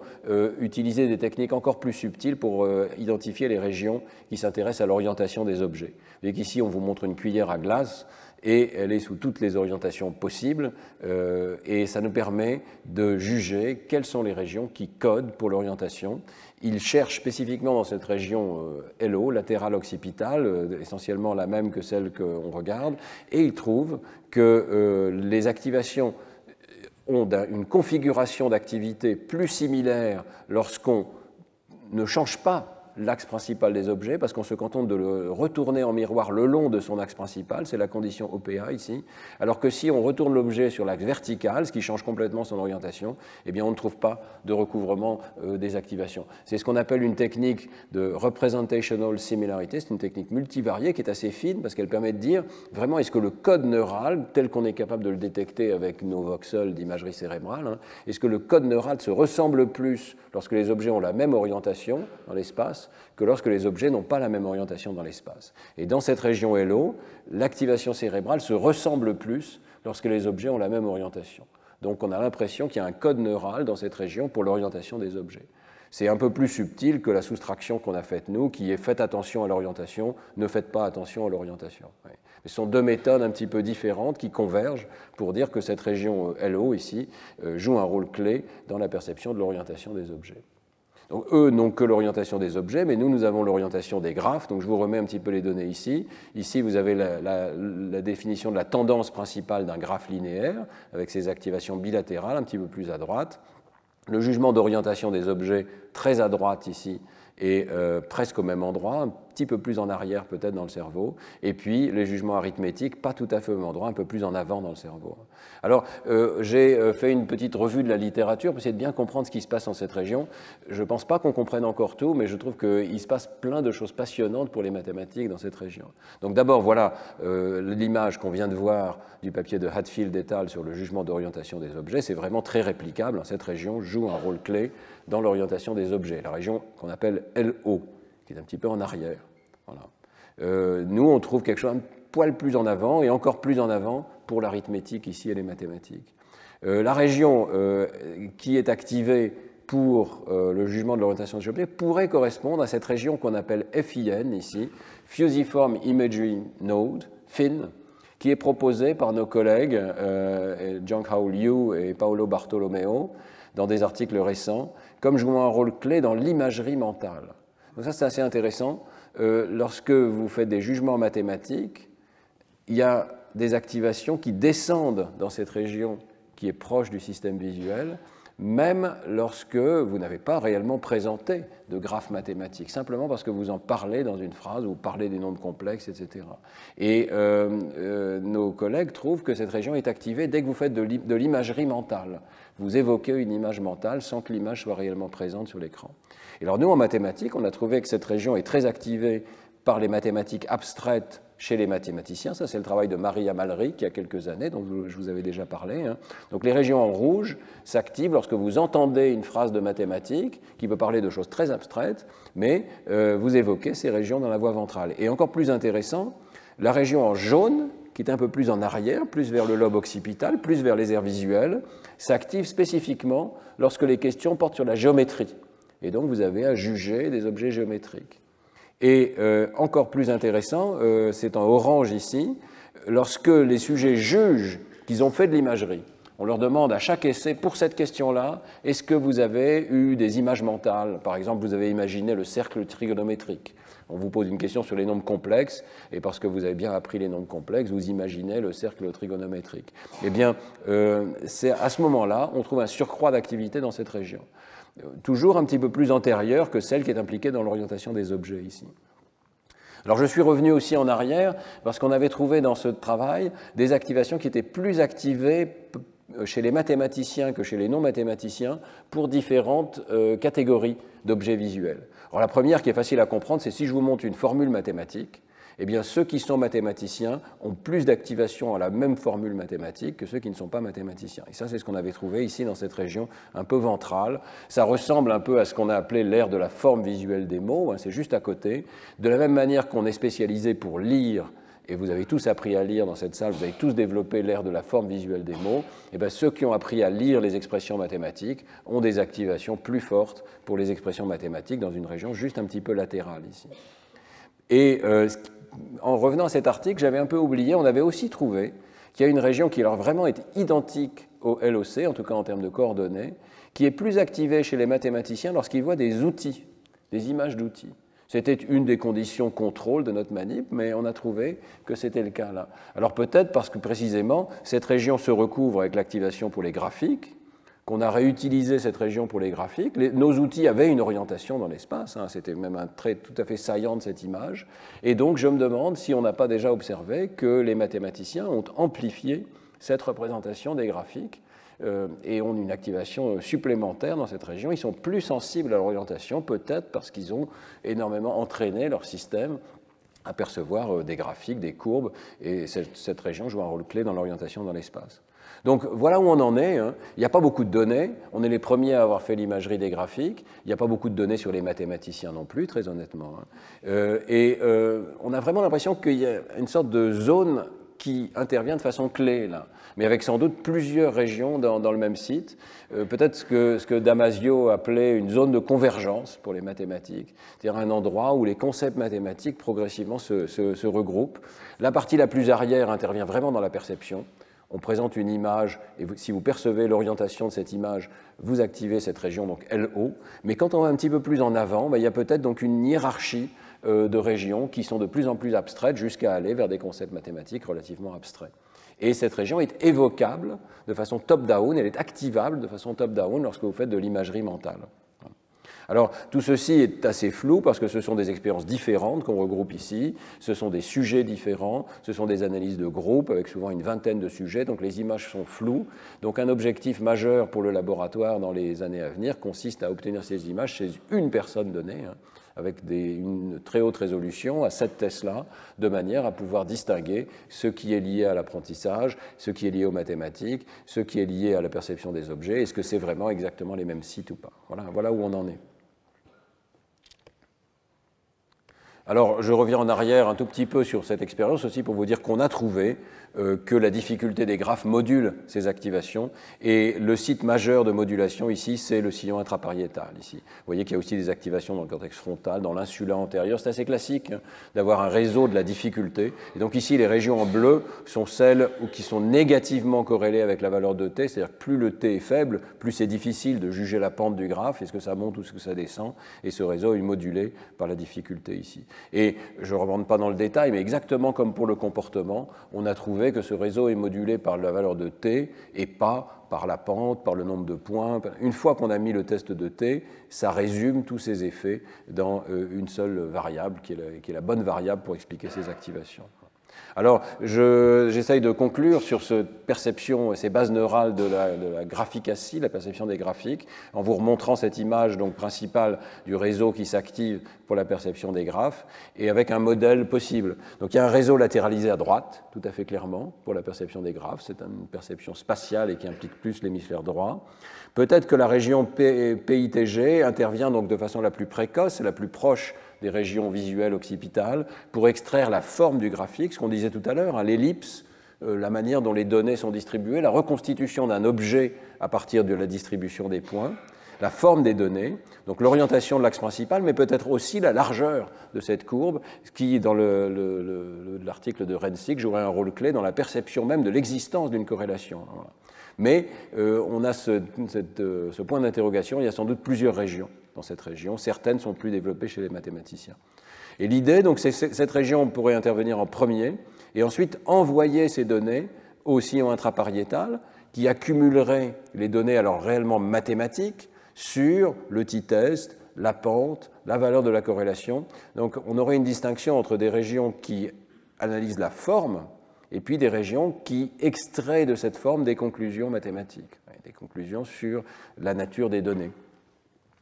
utilisé des techniques encore plus subtiles pour identifier les régions qui s'intéressent à l'orientation des objets. Vous voyez qu'ici, on vous montre une cuillère à glace, et elle est sous toutes les orientations possibles, et ça nous permet de juger quelles sont les régions qui codent pour l'orientation. Il cherche spécifiquement dans cette région LO, latérale occipitale, essentiellement la même que celle qu'on regarde, et il trouve que les activations ont une configuration d'activité plus similaire lorsqu'on ne change pas l'axe principal des objets, parce qu'on se contente de le retourner en miroir le long de son axe principal, c'est la condition OPA ici, alors que si on retourne l'objet sur l'axe vertical, ce qui change complètement son orientation, eh bien on ne trouve pas de recouvrement des activations. C'est ce qu'on appelle une technique de representational similarity, c'est une technique multivariée qui est assez fine, parce qu'elle permet de dire vraiment est-ce que le code neural, tel qu'on est capable de le détecter avec nos voxels d'imagerie cérébrale, hein, est-ce que le code neural se ressemble plus lorsque les objets ont la même orientation dans l'espace que lorsque les objets n'ont pas la même orientation dans l'espace. Et dans cette région LO, l'activation cérébrale se ressemble plus lorsque les objets ont la même orientation. Donc on a l'impression qu'il y a un code neural dans cette région pour l'orientation des objets. C'est un peu plus subtil que la soustraction qu'on a faite nous, qui est faites attention à l'orientation, ne faites pas attention à l'orientation. Ouais. Ce sont deux méthodes un petit peu différentes qui convergent pour dire que cette région LO ici joue un rôle clé dans la perception de l'orientation des objets. Donc, eux n'ont que l'orientation des objets, mais nous avons l'orientation des graphes. Donc, je vous remets un petit peu les données ici. Ici, vous avez la définition de la tendance principale d'un graphe linéaire, avec ses activations bilatérales, un petit peu plus à droite. Le jugement d'orientation des objets, très à droite ici, et presque au même endroit, un petit peu plus en arrière peut-être dans le cerveau, et puis les jugements arithmétiques, pas tout à fait au même endroit, un peu plus en avant dans le cerveau. Alors, j'ai fait une petite revue de la littérature pour essayer de bien comprendre ce qui se passe dans cette région. Je ne pense pas qu'on comprenne encore tout, mais je trouve qu'il se passe plein de choses passionnantes pour les mathématiques dans cette région. Donc d'abord, voilà l'image qu'on vient de voir du papier de Hadfield et al. Sur le jugement d'orientation des objets. C'est vraiment très réplicable. Cette région joue un rôle clé dans l'orientation des objets, la région qu'on appelle LO, qui est un petit peu en arrière. Voilà. Nous, on trouve quelque chose un poil plus en avant, et encore plus en avant pour l'arithmétique ici et les mathématiques. La région qui est activée pour le jugement de l'orientation géométrique pourrait correspondre à cette région qu'on appelle FIN ici, Fusiform Imagery Node, FIN, qui est proposée par nos collègues Jianhao Liu et Paolo Bartolomeo dans des articles récents, comme jouant un rôle clé dans l'imagerie mentale. Donc ça, c'est assez intéressant. Lorsque vous faites des jugements mathématiques, il y a des activations qui descendent dans cette région qui est proche du système visuel, même lorsque vous n'avez pas réellement présenté de graphe mathématique, simplement parce que vous en parlez dans une phrase, vous parlez des nombres complexes, etc. Et nos collègues trouvent que cette région est activée dès que vous faites de l'imagerie mentale. Vous évoquez une image mentale sans que l'image soit réellement présente sur l'écran. Et alors nous, en mathématiques, on a trouvé que cette région est très activée par les mathématiques abstraites chez les mathématiciens. Ça, c'est le travail de Maria Malric il y a quelques années, dont je vous avais déjà parlé. Donc les régions en rouge s'activent lorsque vous entendez une phrase de mathématiques qui peut parler de choses très abstraites, mais vous évoquez ces régions dans la voie ventrale. Et encore plus intéressant, la région en jaune, qui est un peu plus en arrière, plus vers le lobe occipital, plus vers les aires visuelles, s'active spécifiquement lorsque les questions portent sur la géométrie. Et donc vous avez à juger des objets géométriques. Et encore plus intéressant, c'est en orange ici, lorsque les sujets jugent qu'ils ont fait de l'imagerie. On leur demande à chaque essai, pour cette question-là, est-ce que vous avez eu des images mentales? Par exemple, vous avez imaginé le cercle trigonométrique. On vous pose une question sur les nombres complexes, et parce que vous avez bien appris les nombres complexes, vous imaginez le cercle trigonométrique. Eh bien, c'est à ce moment-là, on trouve un surcroît d'activité dans cette région. Toujours un petit peu plus antérieure que celle qui est impliquée dans l'orientation des objets ici. Alors je suis revenu aussi en arrière parce qu'on avait trouvé dans ce travail des activations qui étaient plus activées chez les mathématiciens que chez les non-mathématiciens pour différentes catégories d'objets visuels. Alors la première qui est facile à comprendre, c'est si je vous montre une formule mathématique, eh bien ceux qui sont mathématiciens ont plus d'activation à la même formule mathématique que ceux qui ne sont pas mathématiciens. Et ça, c'est ce qu'on avait trouvé ici dans cette région un peu ventrale. Ça ressemble un peu à ce qu'on a appelé l'ère de la forme visuelle des mots, c'est juste à côté. De la même manière qu'on est spécialisé pour lire, et vous avez tous appris à lire dans cette salle, vous avez tous développé l'ère de la forme visuelle des mots, et bien ceux qui ont appris à lire les expressions mathématiques ont des activations plus fortes pour les expressions mathématiques dans une région juste un petit peu latérale ici. Et en revenant à cet article, j'avais un peu oublié, on avait aussi trouvé qu'il y a une région qui alors vraiment est identique au LOC, en tout cas en termes de coordonnées, qui est plus activée chez les mathématiciens lorsqu'ils voient des outils, des images d'outils. C'était une des conditions contrôle de notre manip, mais on a trouvé que c'était le cas là. Alors peut-être parce que précisément, cette région se recouvre avec l'activation pour les graphiques, qu'on a réutilisé cette région pour les graphiques. Nos outils avaient une orientation dans l'espace, c'était même un trait tout à fait saillant de cette image. Et donc je me demande si on n'a pas déjà observé que les mathématiciens ont amplifié cette représentation des graphiques et ont une activation supplémentaire dans cette région. Ils sont plus sensibles à l'orientation, peut-être parce qu'ils ont énormément entraîné leur système à percevoir des graphiques, des courbes, et cette région joue un rôle clé dans l'orientation dans l'espace. Donc voilà où on en est. Il n'y a pas beaucoup de données. On est les premiers à avoir fait l'imagerie des graphiques. Il n'y a pas beaucoup de données sur les mathématiciens non plus, très honnêtement. On a vraiment l'impression qu'il y a une sorte de zone qui intervient de façon clé, là, mais avec sans doute plusieurs régions dans le même site. Peut-être ce que Damasio appelait une zone de convergence pour les mathématiques, c'est-à-dire un endroit où les concepts mathématiques progressivement se regroupent. La partie la plus arrière intervient vraiment dans la perception. On présente une image, et si vous percevez l'orientation de cette image, vous activez cette région, donc LO. Mais quand on va un petit peu plus en avant, il y a peut-être donc une hiérarchie de régions qui sont de plus en plus abstraites jusqu'à aller vers des concepts mathématiques relativement abstraits. Et cette région est évocable de façon top-down, elle est activable de façon top-down lorsque vous faites de l'imagerie mentale. Alors, tout ceci est assez flou parce que ce sont des expériences différentes qu'on regroupe ici, ce sont des sujets différents, ce sont des analyses de groupe avec souvent une vingtaine de sujets, donc les images sont floues. Donc un objectif majeur pour le laboratoire dans les années à venir consiste à obtenir ces images chez une personne donnée, avec une très haute résolution à 7 Tesla, de manière à pouvoir distinguer ce qui est lié à l'apprentissage, ce qui est lié aux mathématiques, ce qui est lié à la perception des objets, est-ce que c'est vraiment exactement les mêmes sites ou pas. Voilà où on en est. Alors, je reviens en arrière un tout petit peu sur cette expérience aussi pour vous dire qu'on a trouvé que la difficulté des graphes module ces activations. Et le site majeur de modulation ici, c'est le sillon intrapariétal. Ici. Vous voyez qu'il y a aussi des activations dans le cortex frontal, dans l'insula antérieure. C'est assez classique hein, d'avoir un réseau de la difficulté. Et donc ici, les régions en bleu sont celles qui sont négativement corrélées avec la valeur de t. C'est-à-dire que plus le t est faible, plus c'est difficile de juger la pente du graphe. Est-ce que ça monte ou est-ce que ça descend? Et ce réseau est modulé par la difficulté ici. Et je ne rentre pas dans le détail, mais exactement comme pour le comportement, on a trouvé que ce réseau est modulé par la valeur de t et pas par la pente, par le nombre de points. Une fois qu'on a mis le test de t, ça résume tous ces effets dans une seule variable qui est la bonne variable pour expliquer ces activations. Alors, j'essaye de conclure sur cette perception et ces bases neurales de la graphicatie, la perception des graphiques, en vous remontrant cette image donc, principale du réseau qui s'active pour la perception des graphes, et avec un modèle possible. Donc, il y a un réseau latéralisé à droite, tout à fait clairement, pour la perception des graphes. C'est une perception spatiale et qui implique plus l'hémisphère droit. Peut-être que la région PITG intervient donc de façon la plus précoce et la plus proche des régions visuelles occipitales pour extraire la forme du graphique, ce qu'on disait tout à l'heure, hein, l'ellipse, la manière dont les données sont distribuées, la reconstitution d'un objet à partir de la distribution des points, la forme des données, donc l'orientation de l'axe principal, mais peut-être aussi la largeur de cette courbe, ce qui, dans l'article de Rensik, jouerait un rôle clé dans la perception même de l'existence d'une corrélation. Voilà. Mais on a ce point d'interrogation, il y a sans doute plusieurs régions dans cette région, certaines sont plus développées chez les mathématiciens. Et l'idée, donc, c'est que cette région pourrait intervenir en premier, et ensuite envoyer ces données au sillon intrapariétal, qui accumulerait les données alors réellement mathématiques sur le t-test, la pente, la valeur de la corrélation. Donc on aurait une distinction entre des régions qui analysent la forme et puis des régions qui extraient de cette forme des conclusions mathématiques, des conclusions sur la nature des données.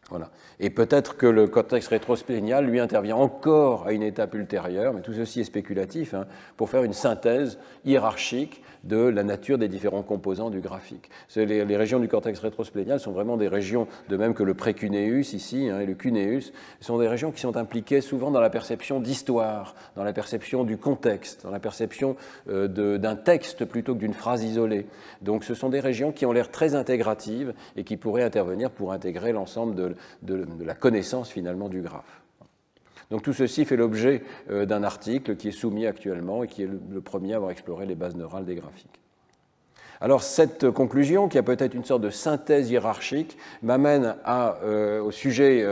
Voilà. Et peut-être que le cortex rétrosplénial, lui, intervient encore à une étape ultérieure, mais tout ceci est spéculatif, hein, pour faire une synthèse hiérarchique de la nature des différents composants du graphique. Les régions du cortex rétrosplénial sont vraiment des régions, de même que le précuneus ici, hein, et le cuneus, sont des régions qui sont impliquées souvent dans la perception d'histoire, dans la perception du contexte, dans la perception d'un texte plutôt que d'une phrase isolée. Donc ce sont des régions qui ont l'air très intégratives et qui pourraient intervenir pour intégrer l'ensemble de la connaissance finalement du graphe. Donc tout ceci fait l'objet d'un article qui est soumis actuellement et qui est le premier à avoir exploré les bases neurales des graphiques. Alors cette conclusion, qui a peut-être une sorte de synthèse hiérarchique, m'amène au sujet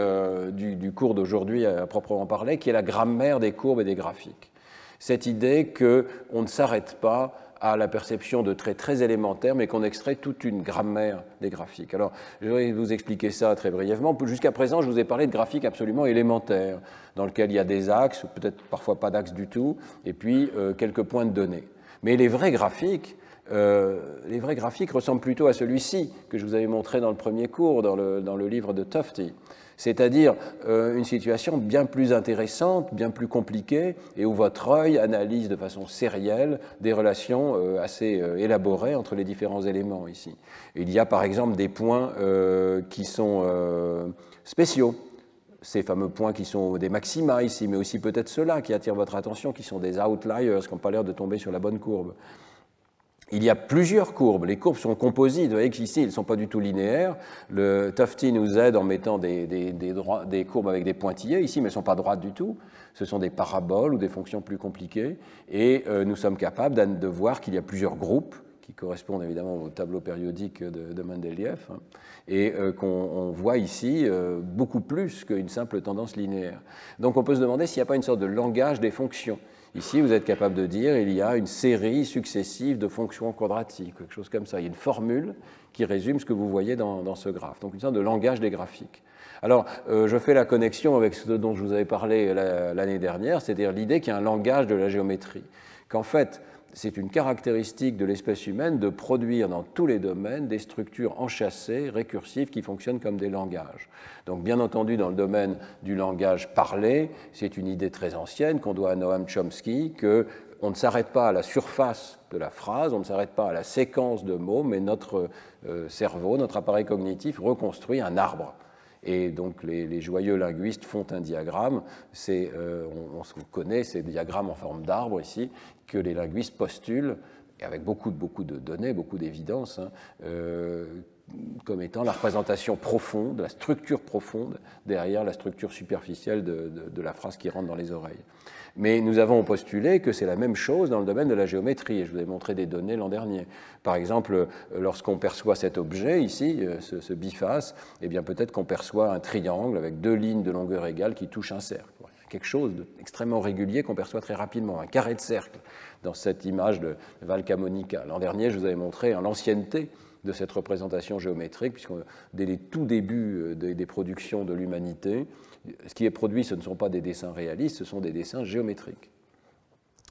du cours d'aujourd'hui à proprement parler, qui est la grammaire des courbes et des graphiques. Cette idée qu'on ne s'arrête pas à la perception de traits très élémentaires, mais qu'on extrait toute une grammaire des graphiques. Alors, je vais vous expliquer ça très brièvement. Jusqu'à présent, je vous ai parlé de graphiques absolument élémentaires, dans lesquels il y a des axes, ou peut-être parfois pas d'axes du tout, et puis quelques points de données. Mais les vrais graphiques ressemblent plutôt à celui-ci, que je vous avais montré dans le premier cours, dans le livre de Tufte. C'est-à-dire une situation bien plus intéressante, bien plus compliquée, et où votre œil analyse de façon sérielle des relations assez élaborées entre les différents éléments ici. Il y a par exemple des points qui sont spéciaux, ces fameux points qui sont des maxima ici, mais aussi peut-être ceux-là qui attirent votre attention, qui sont des outliers, qui n'ont pas l'air de tomber sur la bonne courbe. Il y a plusieurs courbes. Les courbes sont composites. Vous voyez qu'ici, elles ne sont pas du tout linéaires. Le Tufte nous aide en mettant des courbes avec des pointillés ici, mais elles ne sont pas droites du tout. Ce sont des paraboles ou des fonctions plus compliquées. Et nous sommes capables de voir qu'il y a plusieurs groupes qui correspondent évidemment au tableau périodique de Mendeleïev, hein, et qu'on voit ici beaucoup plus qu'une simple tendance linéaire. Donc on peut se demander s'il n'y a pas une sorte de langage des fonctions. Ici, vous êtes capable de dire qu'il y a une série successive de fonctions quadratiques, quelque chose comme ça. Il y a une formule qui résume ce que vous voyez dans ce graphe. Donc une sorte de langage des graphiques. Alors, je fais la connexion avec ce dont je vous avais parlé l'année dernière, c'est-à-dire l'idée qu'il y a un langage de la géométrie. Qu'en fait, c'est une caractéristique de l'espèce humaine de produire dans tous les domaines des structures enchâssées, récursives, qui fonctionnent comme des langages. Donc bien entendu, dans le domaine du langage parlé, c'est une idée très ancienne qu'on doit à Noam Chomsky, qu'on ne s'arrête pas à la surface de la phrase, on ne s'arrête pas à la séquence de mots, mais notre cerveau, notre appareil cognitif reconstruit un arbre. Et donc les joyeux linguistes font un diagramme, on connaît ces diagrammes en forme d'arbre ici, que les linguistes postulent, et avec beaucoup de données, beaucoup d'évidence, comme étant la représentation profonde, la structure profonde derrière la structure superficielle de la phrase qui rentre dans les oreilles. Mais nous avons postulé que c'est la même chose dans le domaine de la géométrie, et je vous ai montré des données l'an dernier. Par exemple, lorsqu'on perçoit cet objet ici, ce biface, eh bien peut-être qu'on perçoit un triangle avec deux lignes de longueur égale qui touchent un cercle. Quelque chose d'extrêmement régulier qu'on perçoit très rapidement, un carré de cercle dans cette image de Valcamonica. L'an dernier, je vous avais montré l'ancienneté de cette représentation géométrique, puisque dès les tout débuts des productions de l'humanité, ce qui est produit, ce ne sont pas des dessins réalistes, ce sont des dessins géométriques.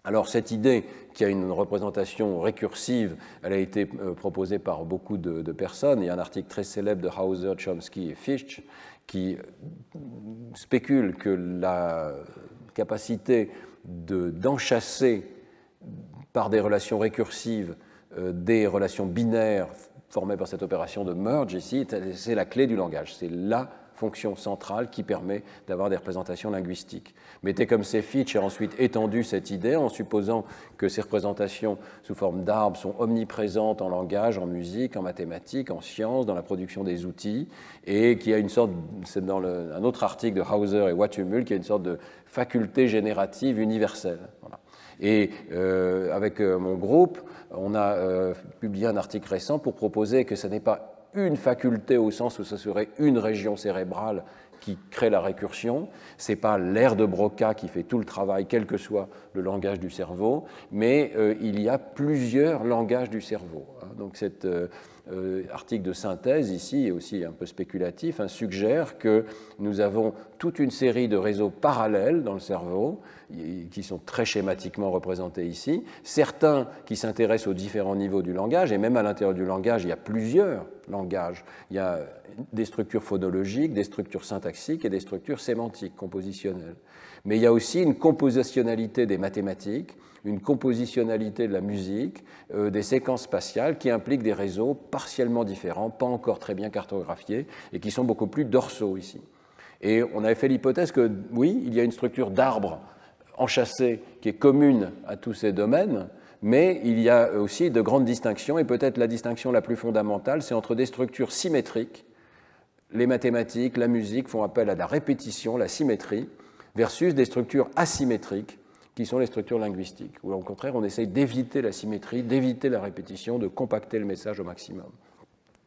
Alors cette idée qu'il y a une représentation récursive, elle a été proposée par beaucoup de personnes. Il y a un article très célèbre de Hauser, Chomsky et Fichte qui spécule que la capacité d'enchasser par des relations récursives des relations binaires formées par cette opération de merge ici, c'est la clé du langage, c'est la fonction centrale qui permet d'avoir des représentations linguistiques. Mettez-comme-c'est Fichte a ensuite étendu cette idée en supposant que ces représentations sous forme d'arbres sont omniprésentes en langage, en musique, en mathématiques, en sciences, dans la production des outils, et qu'il y a une sorte, c'est dans un autre article de Hauser et Watumul, qu'il y a une sorte de faculté générative universelle. Voilà. Et avec mon groupe, on a publié un article récent pour proposer que ce n'est pas une faculté au sens où ce serait une région cérébrale qui crée la récursion, ce n'est pas l'aire de Broca qui fait tout le travail, quel que soit le langage du cerveau, mais il y a plusieurs langages du cerveau. Donc cet article de synthèse ici, est aussi un peu spéculatif, suggère que nous avons toute une série de réseaux parallèles dans le cerveau, qui sont très schématiquement représentés ici, certains qui s'intéressent aux différents niveaux du langage, et même à l'intérieur du langage, il y a plusieurs langages. Il y a des structures phonologiques, des structures syntaxiques et des structures sémantiques, compositionnelles. Mais il y a aussi une compositionnalité des mathématiques, une compositionnalité de la musique, des séquences spatiales qui impliquent des réseaux partiellement différents, pas encore très bien cartographiés, et qui sont beaucoup plus dorsaux ici. Et on avait fait l'hypothèse que, oui, il y a une structure d'arbre enchâssée qui est commune à tous ces domaines, mais il y a aussi de grandes distinctions, et peut-être la distinction la plus fondamentale, c'est entre des structures symétriques, les mathématiques, la musique font appel à la répétition, la symétrie, versus des structures asymétriques, qui sont les structures linguistiques, où au contraire on essaye d'éviter la symétrie, d'éviter la répétition, de compacter le message au maximum.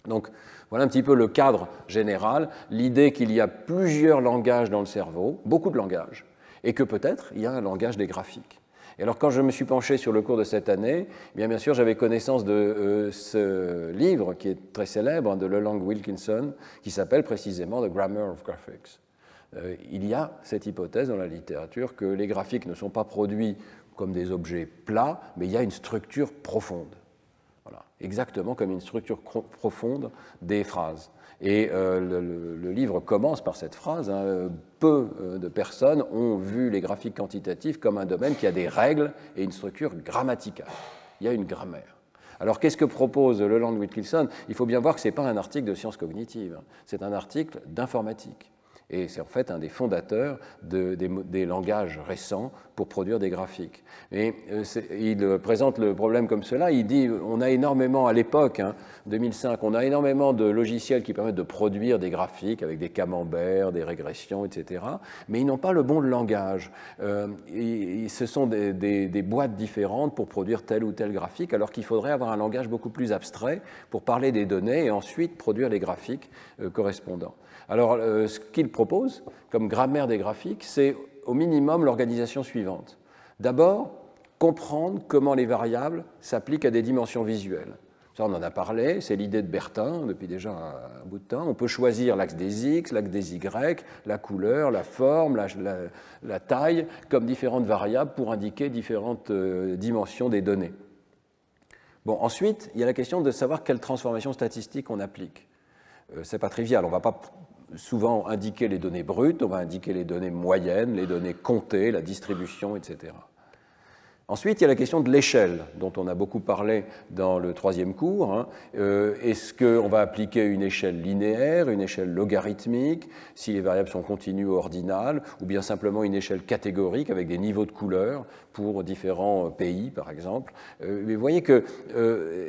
Donc voilà un petit peu le cadre général, l'idée qu'il y a plusieurs langages dans le cerveau, beaucoup de langages, et que peut-être il y a un langage des graphiques. Et alors quand je me suis penché sur le cours de cette année, bien sûr j'avais connaissance de ce livre qui est très célèbre de Leland Wilkinson, qui s'appelle précisément The Grammar of Graphics. Il y a cette hypothèse dans la littérature que les graphiques ne sont pas produits comme des objets plats, mais il y a une structure profonde. Voilà. Exactement comme une structure profonde des phrases. Et le livre commence par cette phrase, peu de personnes ont vu les graphiques quantitatifs comme un domaine qui a des règles et une structure grammaticale. Il y a une grammaire. Alors qu'est-ce que propose Leland Wilkinson? Il faut bien voir que ce n'est pas un article de sciences cognitives, c'est un article d'informatique. Et c'est en fait un des fondateurs des langages récents pour produire des graphiques. Et il présente le problème comme cela, il dit on a énormément, à l'époque, 2005, on a énormément de logiciels qui permettent de produire des graphiques avec des camemberts, des régressions, etc. Mais ils n'ont pas le bon langage. Ce sont des boîtes différentes pour produire tel ou tel graphique, alors qu'il faudrait avoir un langage beaucoup plus abstrait pour parler des données et ensuite produire les graphiques correspondants. Alors, ce qu'il propose comme grammaire des graphiques, c'est au minimum l'organisation suivante. D'abord, comprendre comment les variables s'appliquent à des dimensions visuelles. Ça, on en a parlé, c'est l'idée de Bertin depuis déjà un bout de temps. On peut choisir l'axe des X, l'axe des Y, la couleur, la forme, la taille, comme différentes variables pour indiquer différentes dimensions des données. Bon, ensuite, il y a la question de savoir quelle transformation statistique on applique. C'est pas trivial, on ne va pas souvent indiquer les données brutes, on va indiquer les données moyennes, les données comptées, la distribution, etc. Ensuite, il y a la question de l'échelle, dont on a beaucoup parlé dans le troisième cours. Hein. Est-ce qu'on va appliquer une échelle linéaire, une échelle logarithmique, si les variables sont continues ou ordinales, ou bien simplement une échelle catégorique avec des niveaux de couleurs pour différents pays, par exemple. Mais vous voyez que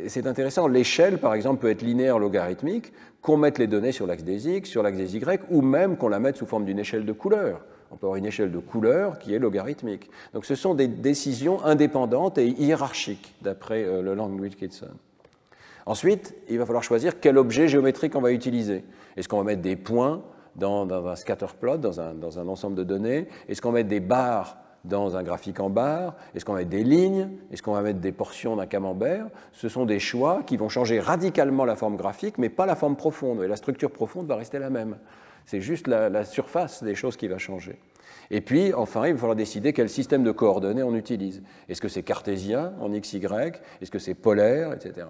c'est intéressant, l'échelle, par exemple, peut être linéaire logarithmique, qu'on mette les données sur l'axe des X, sur l'axe des Y, ou même qu'on la mette sous forme d'une échelle de couleurs. On peut avoir une échelle de couleurs qui est logarithmique. Donc ce sont des décisions indépendantes et hiérarchiques, d'après Leland-Wilkinson. Ensuite, il va falloir choisir quel objet géométrique on va utiliser. Est-ce qu'on va mettre des points dans un scatterplot, dans un ensemble de données? Est-ce qu'on va mettre des barres dans un graphique en barres? Est-ce qu'on va mettre des lignes? Est-ce qu'on va mettre des portions d'un camembert? Ce sont des choix qui vont changer radicalement la forme graphique, mais pas la forme profonde. Et la structure profonde va rester la même. C'est juste la surface des choses qui va changer. Et puis, enfin, il va falloir décider quel système de coordonnées on utilise. Est-ce que c'est cartésien en x, y? Est-ce que c'est polaire, etc.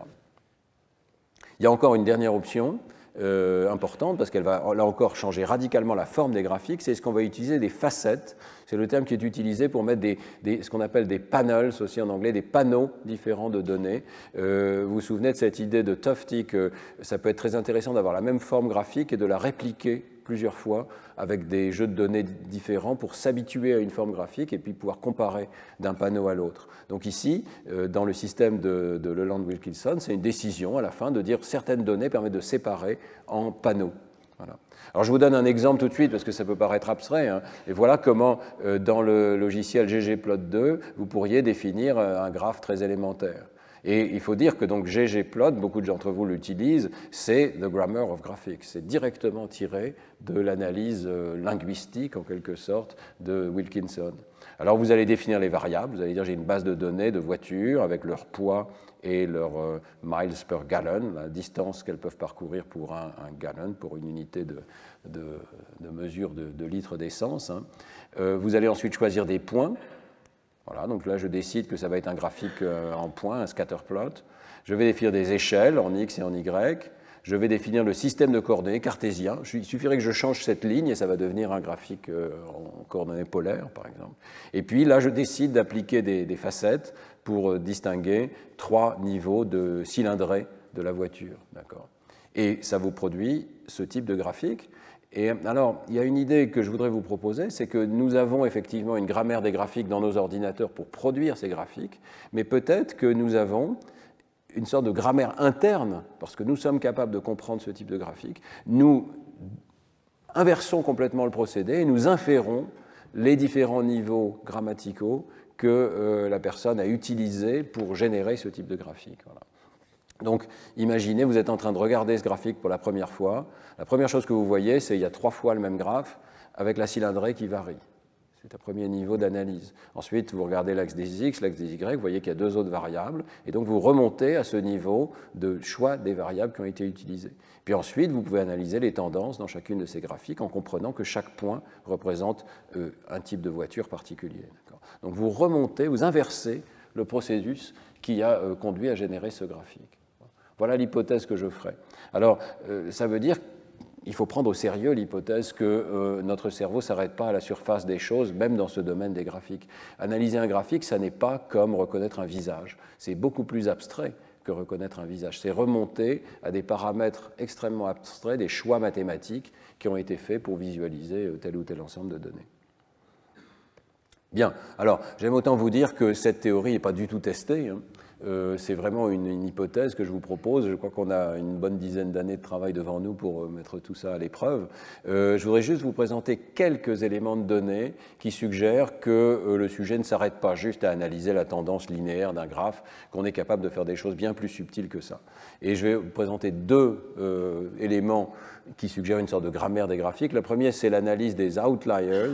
Il y a encore une dernière option importante, parce qu'elle va là encore changer radicalement la forme des graphiques, c'est est-ce qu'on va utiliser des facettes. C'est le terme qui est utilisé pour mettre ce qu'on appelle des panels, aussi en anglais, des panneaux différents de données. Vous vous souvenez de cette idée de Tufte que ça peut être très intéressant d'avoir la même forme graphique et de la répliquer plusieurs fois avec des jeux de données différents pour s'habituer à une forme graphique et puis pouvoir comparer d'un panneau à l'autre. Donc ici, dans le système de Leland-Wilkinson, c'est une décision à la fin de dire certaines données permettent de séparer en panneaux. Voilà. Alors je vous donne un exemple tout de suite parce que ça peut paraître abstrait. Hein, et voilà comment, dans le logiciel ggplot2, vous pourriez définir un graphe très élémentaire. Et il faut dire que donc ggplot, beaucoup d'entre vous l'utilisent, c'est the grammar of graphics. C'est directement tiré de l'analyse linguistique, en quelque sorte, de Wilkinson. Alors vous allez définir les variables, vous allez dire j'ai une base de données de voitures avec leur poids et leur miles per gallon, la distance qu'elles peuvent parcourir pour un gallon, pour une unité de mesure de litres d'essence. Hein. Vous allez ensuite choisir des points. Voilà, donc là, je décide que ça va être un graphique en points, un scatterplot. Je vais définir des échelles en X et en Y. Je vais définir le système de coordonnées cartésien. Il suffirait que je change cette ligne et ça va devenir un graphique en coordonnées polaires, par exemple. Et puis là, je décide d'appliquer des facettes pour distinguer 3 niveaux de cylindrée de la voiture. Et ça vous produit ce type de graphique. Et alors, il y a une idée que je voudrais vous proposer, c'est que nous avons effectivement une grammaire des graphiques dans nos ordinateurs pour produire ces graphiques, mais peut-être que nous avons une sorte de grammaire interne, parce que nous sommes capables de comprendre ce type de graphique. Nous inversons complètement le procédé et nous inférons les différents niveaux grammaticaux que la personne a utilisés pour générer ce type de graphique. Voilà. Donc, imaginez, vous êtes en train de regarder ce graphique pour la première fois. La première chose que vous voyez, c'est qu'il y a 3 fois le même graphe avec la cylindrée qui varie. C'est un premier niveau d'analyse. Ensuite, vous regardez l'axe des X, l'axe des Y, vous voyez qu'il y a 2 autres variables, et donc vous remontez à ce niveau de choix des variables qui ont été utilisées. Puis ensuite, vous pouvez analyser les tendances dans chacune de ces graphiques en comprenant que chaque point représente un type de voiture particulier. Donc vous remontez, vous inversez le processus qui a conduit à générer ce graphique. Voilà l'hypothèse que je ferai. Alors, ça veut dire qu'il faut prendre au sérieux l'hypothèse que notre cerveau ne s'arrête pas à la surface des choses, même dans ce domaine des graphiques. Analyser un graphique, ça n'est pas comme reconnaître un visage. C'est beaucoup plus abstrait que reconnaître un visage. C'est remonter à des paramètres extrêmement abstraits, des choix mathématiques qui ont été faits pour visualiser tel ou tel ensemble de données. Bien, alors j'aime autant vous dire que cette théorie n'est pas du tout testée. Hein. C'est vraiment une hypothèse que je vous propose. Je crois qu'on a une bonne dizaine d'années de travail devant nous pour mettre tout ça à l'épreuve. Je voudrais juste vous présenter quelques éléments de données qui suggèrent que le sujet ne s'arrête pas juste à analyser la tendance linéaire d'un graphe, qu'on est capable de faire des choses bien plus subtiles que ça. Et je vais vous présenter 2 éléments qui suggèrent une sorte de grammaire des graphiques. Le premier, c'est l'analyse des outliers,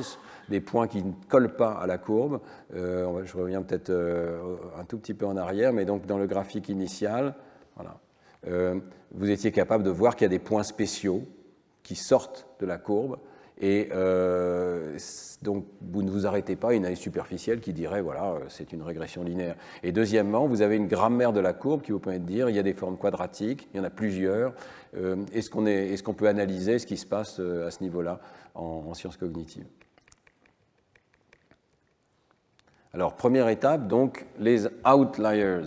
des points qui ne collent pas à la courbe. Je reviens peut-être un tout petit peu en arrière, mais donc dans le graphique initial, voilà, vous étiez capable de voir qu'il y a des points spéciaux qui sortent de la courbe, et donc vous ne vous arrêtez pas à une analyse superficielle qui dirait, voilà, c'est une régression linéaire. Et deuxièmement, vous avez une grammaire de la courbe qui vous permet de dire, il y a des formes quadratiques, il y en a plusieurs, est-ce qu'on peut analyser ce qui se passe à ce niveau-là en sciences cognitives? Alors, première étape, donc, les outliers.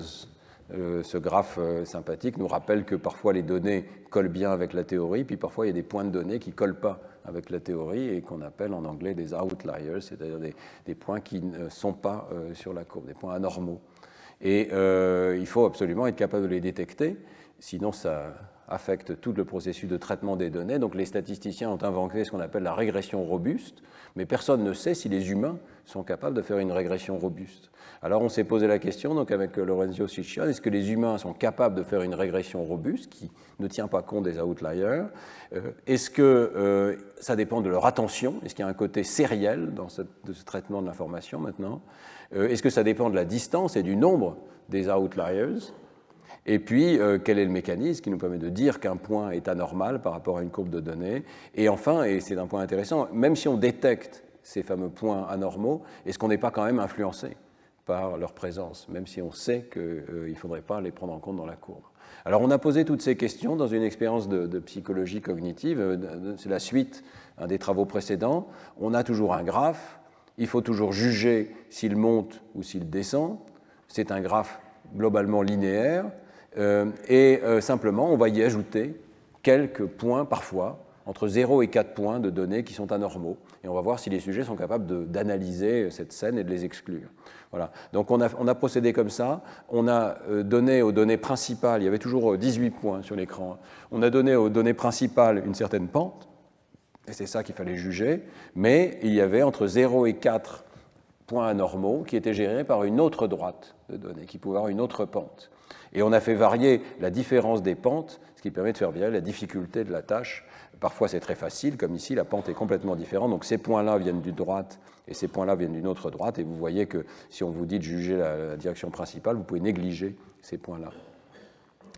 Ce graphe sympathique nous rappelle que parfois les données collent bien avec la théorie, puis parfois il y a des points de données qui ne collent pas avec la théorie et qu'on appelle en anglais des outliers, c'est-à-dire des points qui ne sont pas sur la courbe, des points anormaux. Et il faut absolument être capable de les détecter, sinon ça affecte tout le processus de traitement des données. Donc les statisticiens ont inventé ce qu'on appelle la régression robuste, mais personne ne sait si les humains sont capables de faire une régression robuste. Alors on s'est posé la question, donc avec Lorenzio Ciccione, est-ce que les humains sont capables de faire une régression robuste qui ne tient pas compte des outliers? Est-ce que ça dépend de leur attention? Est-ce qu'il y a un côté sériel dans ce traitement de l'information maintenant? Est-ce que ça dépend de la distance et du nombre des outliers? Et puis, quel est le mécanisme qui nous permet de dire qu'un point est anormal par rapport à une courbe de données? Et enfin, et c'est un point intéressant, même si on détecte ces fameux points anormaux, est-ce qu'on n'est pas quand même influencé par leur présence, même si on sait qu'il ne faudrait pas les prendre en compte dans la courbe? Alors, on a posé toutes ces questions dans une expérience de psychologie cognitive. C'est la suite des travaux précédents. On a toujours un graphe. Il faut toujours juger s'il monte ou s'il descend. C'est un graphe globalement linéaire. Simplement, on va y ajouter quelques points, parfois, entre 0 et 4 points de données qui sont anormaux. Et on va voir si les sujets sont capables d'analyser cette scène et de les exclure. Voilà. Donc on a procédé comme ça. On a donné aux données principales, il y avait toujours 18 points sur l'écran, on a donné aux données principales une certaine pente, et c'est ça qu'il fallait juger, mais il y avait entre 0 et 4 points anormaux qui étaient gérés par une autre droite de données, qui pouvait avoir une autre pente. Et on a fait varier la différence des pentes, ce qui permet de faire varier la difficulté de la tâche. Parfois, c'est très facile, comme ici, la pente est complètement différente. Donc, ces points-là viennent d'une droite et ces points-là viennent d'une autre droite. Et vous voyez que si on vous dit de juger la direction principale, vous pouvez négliger ces points-là.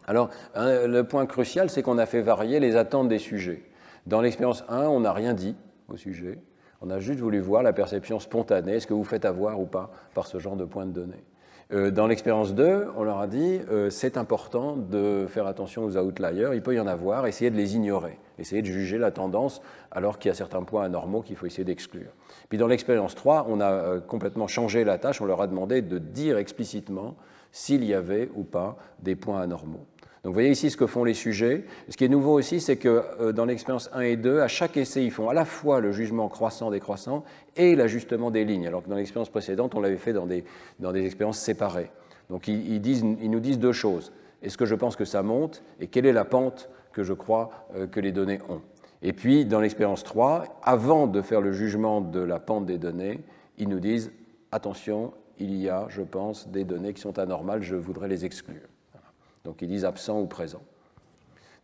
Alors, le point crucial, c'est qu'on a fait varier les attentes des sujets. Dans l'expérience 1, on n'a rien dit au sujet. On a juste voulu voir la perception spontanée. Est-ce que vous faites avoir ou pas par ce genre de points de données? Dans l'expérience 2, on leur a dit c'est important de faire attention aux outliers, il peut y en avoir, essayez de les ignorer, essayez de juger la tendance alors qu'il y a certains points anormaux qu'il faut essayer d'exclure. Puis dans l'expérience 3, on a complètement changé la tâche, on leur a demandé de dire explicitement s'il y avait ou pas des points anormaux. Donc vous voyez ici ce que font les sujets. Ce qui est nouveau aussi, c'est que dans l'expérience 1 et 2, à chaque essai, ils font à la fois le jugement croissant-décroissant et l'ajustement des lignes, alors que dans l'expérience précédente, on l'avait fait dans des expériences séparées. Donc ils nous disent deux choses. Est-ce que je pense que ça monte et quelle est la pente que je crois que les données ont? Et puis, dans l'expérience 3, avant de faire le jugement de la pente des données, ils nous disent attention, il y a, je pense, des données qui sont anormales, je voudrais les exclure. Donc ils disent absent ou présent.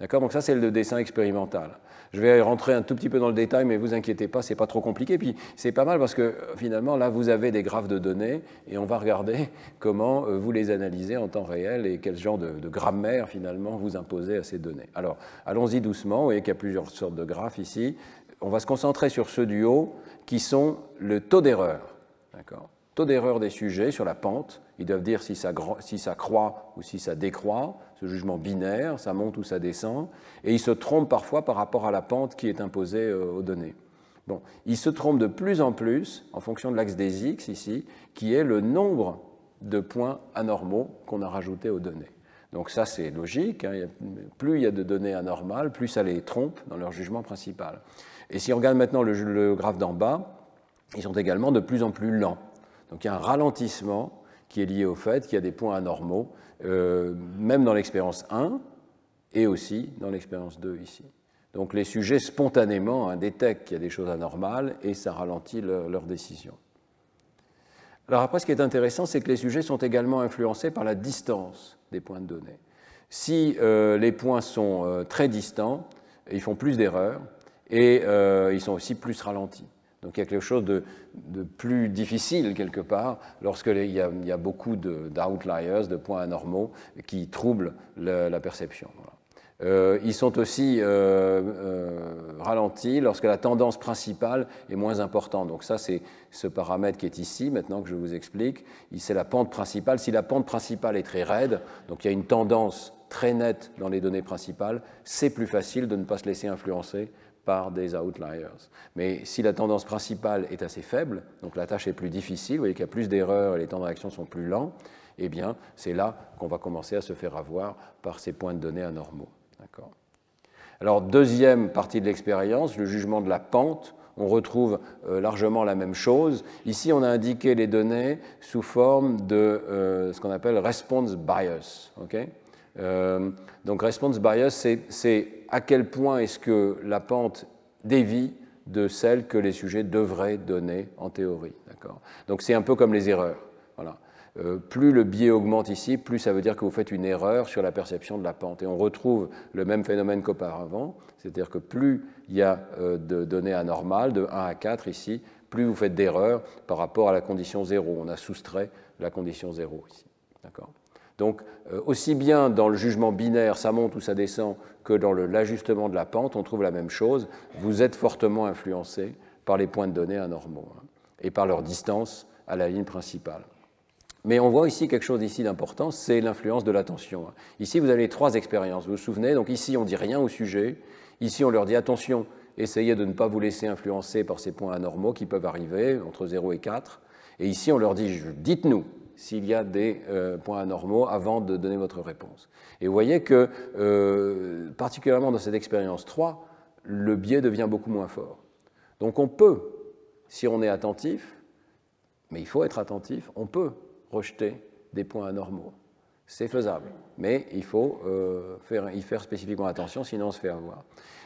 D'accord? Donc ça, c'est le dessin expérimental. Je vais rentrer un tout petit peu dans le détail, mais ne vous inquiétez pas, ce n'est pas trop compliqué. Puis c'est pas mal parce que finalement, là, vous avez des graphes de données et on va regarder comment vous les analysez en temps réel et quel genre de grammaire, finalement, vous imposez à ces données. Alors, allons-y doucement. Vous voyez qu'il y a plusieurs sortes de graphes ici. On va se concentrer sur ceux du haut qui sont le taux d'erreur. D'accord? Taux d'erreur des sujets sur la pente. Ils doivent dire si ça croît ou si ça décroît, ce jugement binaire, ça monte ou ça descend, et ils se trompent parfois par rapport à la pente qui est imposée aux données. Bon, ils se trompent de plus en plus en fonction de l'axe des X ici, qui est le nombre de points anormaux qu'on a rajoutés aux données. Donc ça, c'est logique, hein, plus il y a de données anormales, plus ça les trompe dans leur jugement principal. Et si on regarde maintenant le graphe d'en bas, ils sont également de plus en plus lents. Donc il y a un ralentissement qui est lié au fait qu'il y a des points anormaux, même dans l'expérience 1 et aussi dans l'expérience 2 ici. Donc les sujets spontanément détectent qu'il y a des choses anormales et ça ralentit leur décision. Alors après, ce qui est intéressant, c'est que les sujets sont également influencés par la distance des points de données. Si les points sont très distants, ils font plus d'erreurs et ils sont aussi plus ralentis. Donc il y a quelque chose de plus difficile quelque part lorsqu'il y a beaucoup d'outliers, de points anormaux qui troublent la perception. Voilà. Ils sont aussi ralentis lorsque la tendance principale est moins importante. Donc ça, c'est ce paramètre qui est ici, maintenant que je vous explique. C'est la pente principale. Si la pente principale est très raide, donc il y a une tendance très nette dans les données principales, c'est plus facile de ne pas se laisser influencer par des outliers. Mais si la tendance principale est assez faible, donc la tâche est plus difficile, vous voyez qu'il y a plus d'erreurs et les temps de réaction sont plus lents, eh bien, c'est là qu'on va commencer à se faire avoir par ces points de données anormaux. D'accord. Alors, deuxième partie de l'expérience, le jugement de la pente. On retrouve largement la même chose. Ici, on a indiqué les données sous forme de ce qu'on appelle response bias. Okay. Donc, response bias, c'est à quel point est-ce que la pente dévie de celle que les sujets devraient donner en théorie. Donc, c'est un peu comme les erreurs. Voilà. Plus le biais augmente ici, plus ça veut dire que vous faites une erreur sur la perception de la pente. Et on retrouve le même phénomène qu'auparavant, c'est-à-dire que plus il y a de données anormales, de 1 à 4 ici, plus vous faites d'erreurs par rapport à la condition 0. On a soustrait la condition 0 ici. D'accord. Donc, aussi bien dans le jugement binaire, ça monte ou ça descend, que dans l'ajustement de la pente, on trouve la même chose. Vous êtes fortement influencé par les points de données anormaux et par leur distance à la ligne principale. Mais on voit ici quelque chose ici d'important, c'est l'influence de l'attention. Ici, vous avez 3 expériences. Vous vous souvenez, donc ici, on ne dit rien au sujet. Ici, on leur dit attention, essayez de ne pas vous laisser influencer par ces points anormaux qui peuvent arriver entre 0 et 4. Et ici, on leur dit dites-nous s'il y a des points anormaux avant de donner votre réponse. Et vous voyez que, particulièrement dans cette expérience 3, le biais devient beaucoup moins fort. Donc on peut, si on est attentif, mais il faut être attentif, on peut rejeter des points anormaux. C'est faisable, mais il faut y faire spécifiquement attention, sinon on se fait avoir.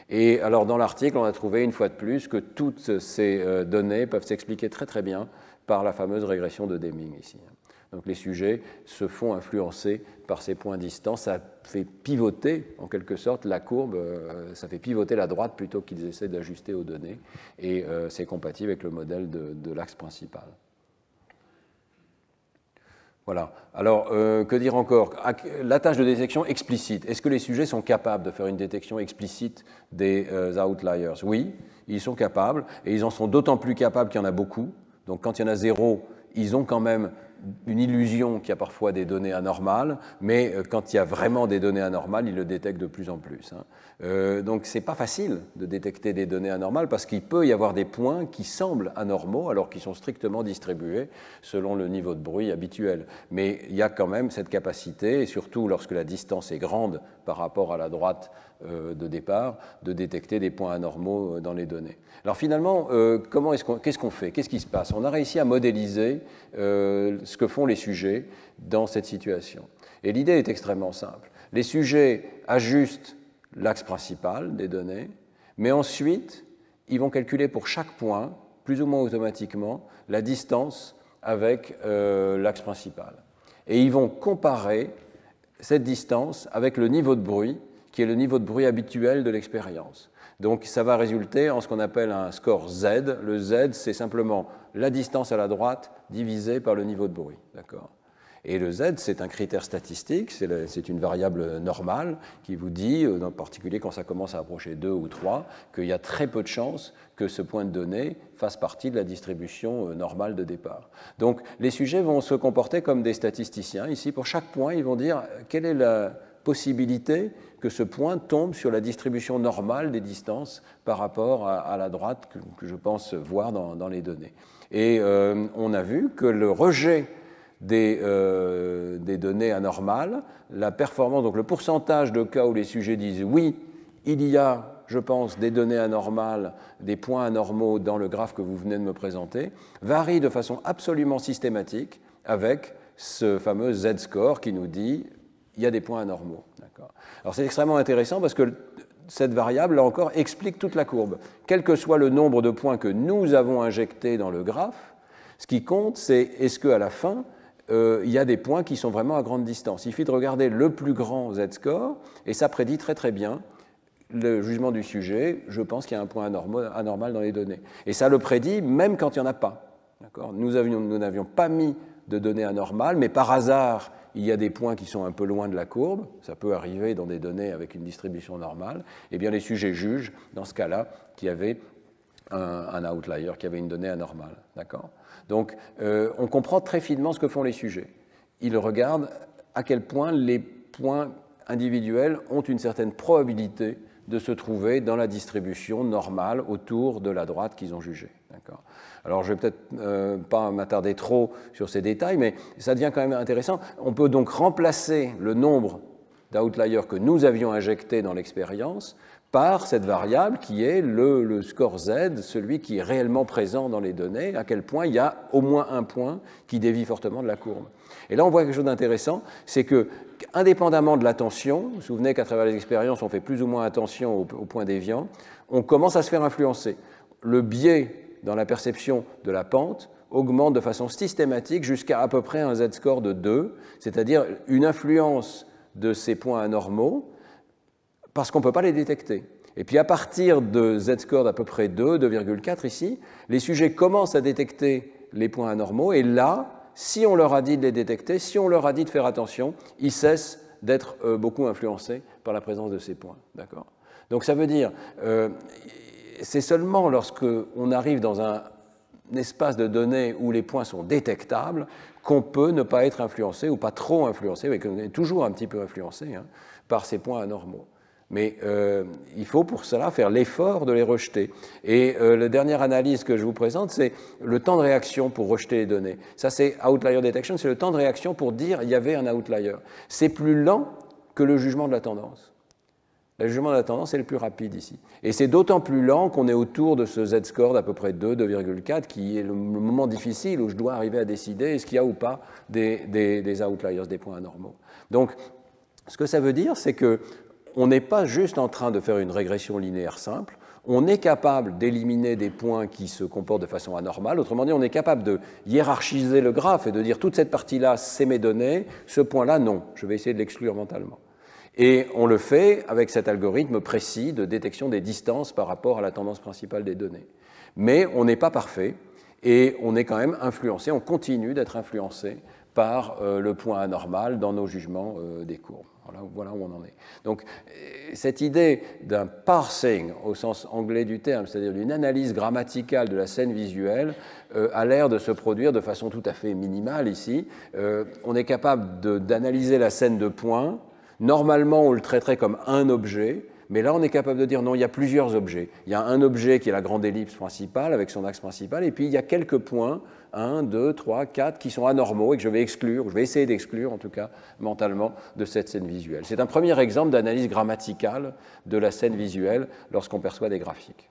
Et alors dans l'article, on a trouvé une fois de plus que toutes ces données peuvent s'expliquer très très bien par la fameuse régression de Deming ici. Donc les sujets se font influencer par ces points distants, ça fait pivoter en quelque sorte la courbe, ça fait pivoter la droite plutôt qu'ils essaient d'ajuster aux données, et c'est compatible avec le modèle de l'axe principal. Voilà. Alors, que dire encore? La tâche de détection explicite. Est-ce que les sujets sont capables de faire une détection explicite des outliers? Oui, ils sont capables, et ils en sont d'autant plus capables qu'il y en a beaucoup. Donc, quand il y en a 0, ils ont quand même une illusion qu'il y a parfois des données anormales, mais quand il y a vraiment des données anormales, ils le détectent de plus en plus. Donc, ce n'est pas facile de détecter des données anormales parce qu'il peut y avoir des points qui semblent anormaux alors qu'ils sont strictement distribués selon le niveau de bruit habituel. Mais il y a quand même cette capacité, et surtout lorsque la distance est grande par rapport à la droite de départ, de détecter des points anormaux dans les données. Alors finalement, qu'est-ce qu'on fait? Qu'est-ce qui se passe? On a réussi à modéliser ce que font les sujets dans cette situation. Et l'idée est extrêmement simple. Les sujets ajustent l'axe principal des données, mais ensuite, ils vont calculer pour chaque point, plus ou moins automatiquement, la distance avec l'axe principal. Et ils vont comparer cette distance avec le niveau de bruit, qui est le niveau de bruit habituel de l'expérience. Donc ça va résulter en ce qu'on appelle un score Z. Le Z, c'est simplement la distance à la droite divisée par le niveau de bruit. D'accord ? Et le Z, c'est un critère statistique, c'est une variable normale qui vous dit, en particulier quand ça commence à approcher 2 ou 3, qu'il y a très peu de chances que ce point de données fasse partie de la distribution normale de départ. Donc les sujets vont se comporter comme des statisticiens. Ici, pour chaque point, ils vont dire quelle est la possibilité que ce point tombe sur la distribution normale des distances par rapport à la droite que je pense voir dans les données. Et on a vu que le rejet des données anormales, la performance, donc le pourcentage de cas où les sujets disent oui, il y a, je pense, des données anormales, des points anormaux dans le graphe que vous venez de me présenter, varie de façon absolument systématique avec ce fameux Z-score qui nous dit il y a des points anormaux. Alors c'est extrêmement intéressant parce que cette variable, là encore, explique toute la courbe. Quel que soit le nombre de points que nous avons injectés dans le graphe, ce qui compte, c'est est-ce qu'à la fin, il y a des points qui sont vraiment à grande distance. Il suffit de regarder le plus grand Z-score et ça prédit très très bien le jugement du sujet. Je pense qu'il y a un point anormal dans les données. Et ça le prédit même quand il n'y en a pas. Nous n'avions pas mis de données anormales, mais par hasard, il y a des points qui sont un peu loin de la courbe, ça peut arriver dans des données avec une distribution normale, et bien les sujets jugent, dans ce cas-là, qu'il y avait un outlier, qu'il y avait une donnée anormale. D'accord ? Donc, on comprend très finement ce que font les sujets. Ils regardent à quel point les points individuels ont une certaine probabilité de se trouver dans la distribution normale autour de la droite qu'ils ont jugée. Alors, je ne vais peut-être pas m'attarder trop sur ces détails, mais ça devient quand même intéressant. On peut donc remplacer le nombre d'outliers que nous avions injecté dans l'expérience par cette variable qui est le score Z, celui qui est réellement présent dans les données, à quel point il y a au moins un point qui dévie fortement de la courbe. Et là, on voit quelque chose d'intéressant, c'est que, indépendamment de l'attention, vous vous souvenez qu'à travers les expériences, on fait plus ou moins attention au point déviant, on commence à se faire influencer. Le biais dans la perception de la pente augmente de façon systématique jusqu'à peu près un Z-score de 2, c'est-à-dire une influence de ces points anormaux, parce qu'on ne peut pas les détecter. Et puis à partir de Z-score d'à peu près 2, 2,4 ici, les sujets commencent à détecter les points anormaux, et là, si on leur a dit de les détecter, si on leur a dit de faire attention, ils cessent d'être beaucoup influencés par la présence de ces points. D'accord ? Donc ça veut dire, c'est seulement lorsqu'on arrive dans un espace de données où les points sont détectables qu'on peut ne pas être influencé ou pas trop influencé, mais qu'on est toujours un petit peu influencé par ces points anormaux. Mais il faut pour cela faire l'effort de les rejeter. Et la dernière analyse que je vous présente, c'est le temps de réaction pour rejeter les données. Ça, c'est outlier detection, c'est le temps de réaction pour dire il y avait un outlier. C'est plus lent que le jugement de la tendance. Le jugement de la tendance est le plus rapide ici. Et c'est d'autant plus lent qu'on est autour de ce Z-score d'à peu près 2, 2,4, qui est le moment difficile où je dois arriver à décider est-ce qu'il y a ou pas des outliers, des points anormaux. Donc, ce que ça veut dire, c'est qu'on n'est pas juste en train de faire une régression linéaire simple, on est capable d'éliminer des points qui se comportent de façon anormale. Autrement dit, on est capable de hiérarchiser le graphe et de dire toute cette partie-là, c'est mes données, ce point-là, non. Je vais essayer de l'exclure mentalement. Et on le fait avec cet algorithme précis de détection des distances par rapport à la tendance principale des données. Mais on n'est pas parfait et on est quand même influencé, on continue d'être influencé par le point anormal dans nos jugements des courbes. Voilà où on en est. Donc, cette idée d'un parsing au sens anglais du terme, c'est-à-dire d'une analyse grammaticale de la scène visuelle, a l'air de se produire de façon tout à fait minimale ici. On est capable d'analyser la scène de points. Normalement, on le traiterait comme un objet, mais là, on est capable de dire non, il y a plusieurs objets. Il y a un objet qui est la grande ellipse principale avec son axe principal, et puis il y a quelques points, 1, 2, 3, 4, qui sont anormaux et que je vais exclure, je vais essayer d'exclure en tout cas mentalement de cette scène visuelle. C'est un premier exemple d'analyse grammaticale de la scène visuelle lorsqu'on perçoit des graphiques.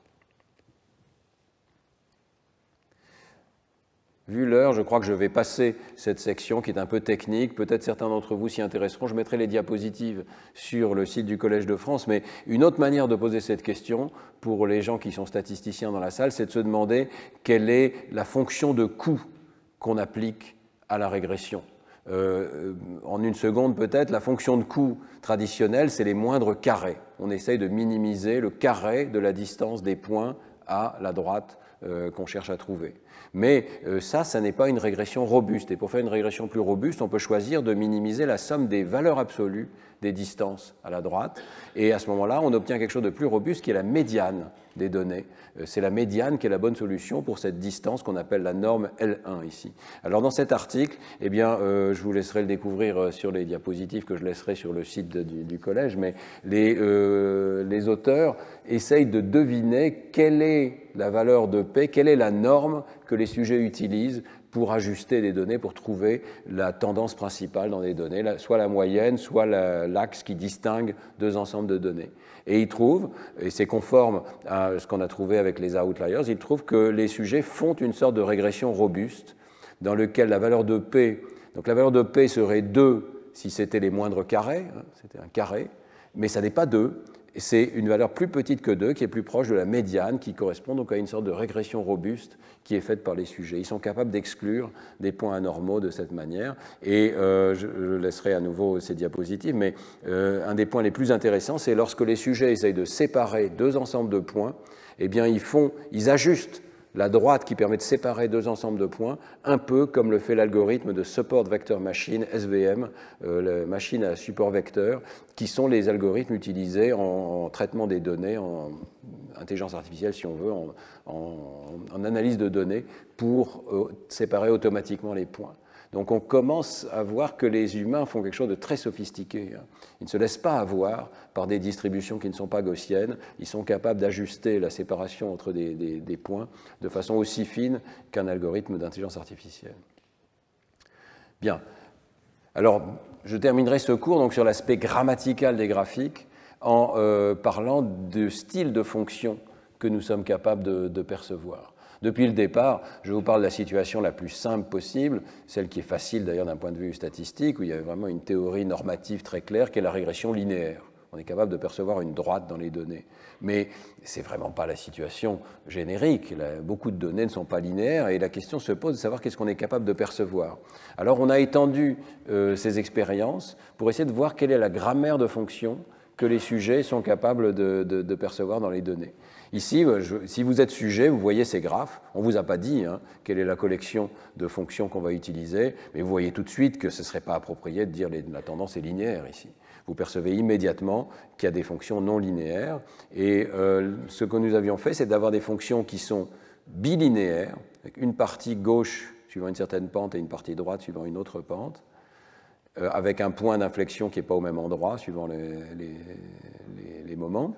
Vu l'heure, je crois que je vais passer cette section qui est un peu technique. Peut-être certains d'entre vous s'y intéresseront. Je mettrai les diapositives sur le site du Collège de France. Mais une autre manière de poser cette question, pour les gens qui sont statisticiens dans la salle, c'est de se demander quelle est la fonction de coût qu'on applique à la régression. En une seconde peut-être, la fonction de coût traditionnelle, c'est les moindres carrés. On essaye de minimiser le carré de la distance des points à la droite qu'on cherche à trouver. Mais ça n'est pas une régression robuste. Et pour faire une régression plus robuste, on peut choisir de minimiser la somme des valeurs absolues des distances à la droite. Et à ce moment-là, on obtient quelque chose de plus robuste qui est la médiane des données. C'est la médiane qui est la bonne solution pour cette distance qu'on appelle la norme L1 ici. Alors dans cet article, eh bien, je vous laisserai le découvrir sur les diapositives que je laisserai sur le site du collège, mais les auteurs essayent de deviner quelle est la valeur de P, quelle est la norme que les sujets utilisent pour ajuster des données, pour trouver la tendance principale dans des données, soit la moyenne, soit l'axe qui distingue deux ensembles de données. Et ils trouvent, et c'est conforme à ce qu'on a trouvé avec les outliers, ils trouvent que les sujets font une sorte de régression robuste dans lequel la valeur de P, donc la valeur de P serait 2 si c'était les moindres carrés, c'était un carré, mais ça n'est pas 2. C'est une valeur plus petite que 2, qui est plus proche de la médiane, qui correspond donc à une sorte de régression robuste qui est faite par les sujets. Ils sont capables d'exclure des points anormaux de cette manière. Et je laisserai à nouveau ces diapositives, mais un des points les plus intéressants, c'est lorsque les sujets essayent de séparer deux ensembles de points, eh bien ils ajustent la droite qui permet de séparer deux ensembles de points, un peu comme le fait l'algorithme de Support Vector Machine, SVM, la machine à support vecteur, qui sont les algorithmes utilisés en traitement des données, en intelligence artificielle si on veut, en analyse de données, pour séparer automatiquement les points. Donc on commence à voir que les humains font quelque chose de très sophistiqué. Ils ne se laissent pas avoir par des distributions qui ne sont pas gaussiennes. Ils sont capables d'ajuster la séparation entre des points de façon aussi fine qu'un algorithme d'intelligence artificielle. Bien. Alors, je terminerai ce cours donc, sur l'aspect grammatical des graphiques en parlant du style de fonction que nous sommes capables de percevoir. Depuis le départ, je vous parle de la situation la plus simple possible, celle qui est facile d'ailleurs d'un point de vue statistique, où il y a vraiment une théorie normative très claire qui est la régression linéaire. On est capable de percevoir une droite dans les données. Mais ce n'est vraiment pas la situation générique. Beaucoup de données ne sont pas linéaires et la question se pose de savoir qu'est-ce qu'on est capable de percevoir. Alors on a étendu ces expériences pour essayer de voir quelle est la grammaire de fonctions que les sujets sont capables de percevoir dans les données. Ici, si vous êtes sujet, vous voyez ces graphes. On ne vous a pas dit quelle est la collection de fonctions qu'on va utiliser, mais vous voyez tout de suite que ce ne serait pas approprié de dire la tendance est linéaire ici. Vous percevez immédiatement qu'il y a des fonctions non linéaires. Et ce que nous avions fait, c'est d'avoir des fonctions qui sont bilinéaires, avec une partie gauche suivant une certaine pente et une partie droite suivant une autre pente, avec un point d'inflexion qui n'est pas au même endroit suivant les moments.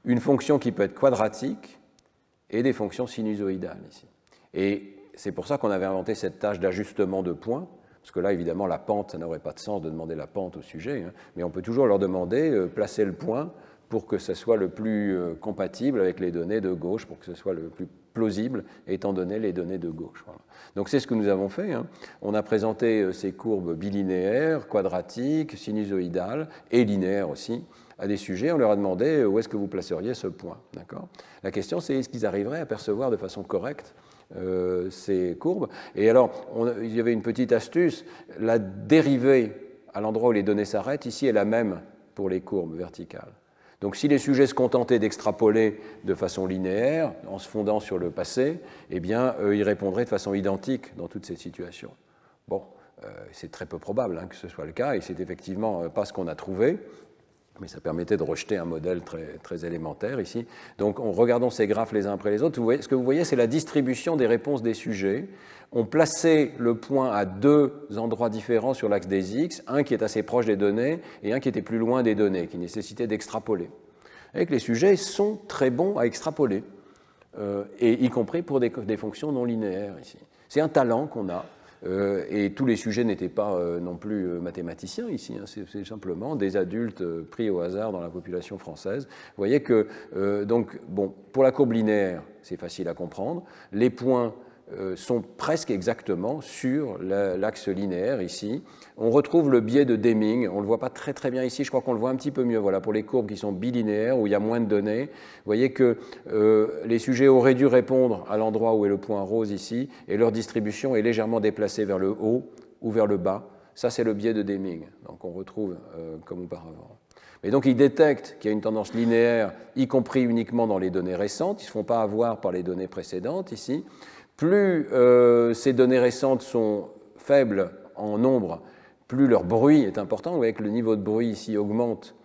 Une fonction qui peut être quadratique et des fonctions sinusoïdales ici. Et c'est pour ça qu'on avait inventé cette tâche d'ajustement de points, parce que là, évidemment, la pente, ça n'aurait pas de sens de demander la pente au sujet, mais on peut toujours leur demander, placer le point pour que ce soit le plus compatible avec les données de gauche, pour que ce soit le plus plausible, étant donné les données de gauche. Voilà. Donc c'est ce que nous avons fait. On a présenté ces courbes bilinéaires, quadratiques, sinusoïdales et linéaires aussi, à des sujets, on leur a demandé où est-ce que vous placeriez ce point. La question, c'est est-ce qu'ils arriveraient à percevoir de façon correcte ces courbes. Et alors, il y avait une petite astuce, la dérivée à l'endroit où les données s'arrêtent, ici, est la même pour les courbes verticales. Donc si les sujets se contentaient d'extrapoler de façon linéaire, en se fondant sur le passé, eh bien, ils répondraient de façon identique dans toutes ces situations. Bon, c'est très peu probable que ce soit le cas, et c'est effectivement pas ce qu'on a trouvé. Mais ça permettait de rejeter un modèle très, très élémentaire ici. Donc, en regardant ces graphes les uns après les autres, ce que vous voyez, c'est la distribution des réponses des sujets. On plaçait le point à deux endroits différents sur l'axe des X, un qui est assez proche des données et un qui était plus loin des données, qui nécessitait d'extrapoler. Et que les sujets sont très bons à extrapoler, et y compris pour des fonctions non linéaires ici. C'est un talent qu'on a. Et tous les sujets n'étaient pas non plus mathématiciens ici, c'est simplement des adultes pris au hasard dans la population française. Vous voyez que, donc, bon, pour la courbe linéaire, c'est facile à comprendre. Les points sont presque exactement sur l'axe linéaire ici. On retrouve le biais de Deming, on ne le voit pas très très bien ici, je crois qu'on le voit un petit peu mieux. Voilà, pour les courbes qui sont bilinéaires, où il y a moins de données, vous voyez que les sujets auraient dû répondre à l'endroit où est le point rose ici, et leur distribution est légèrement déplacée vers le haut ou vers le bas. Ça, c'est le biais de Deming, donc on retrouve comme auparavant. Et donc, ils détectent qu'il y a une tendance linéaire, y compris uniquement dans les données récentes. Ils ne se font pas avoir par les données précédentes ici. Plus ces données récentes sont faibles en nombre, plus leur bruit est important. Vous voyez que le niveau de bruit ici augmente,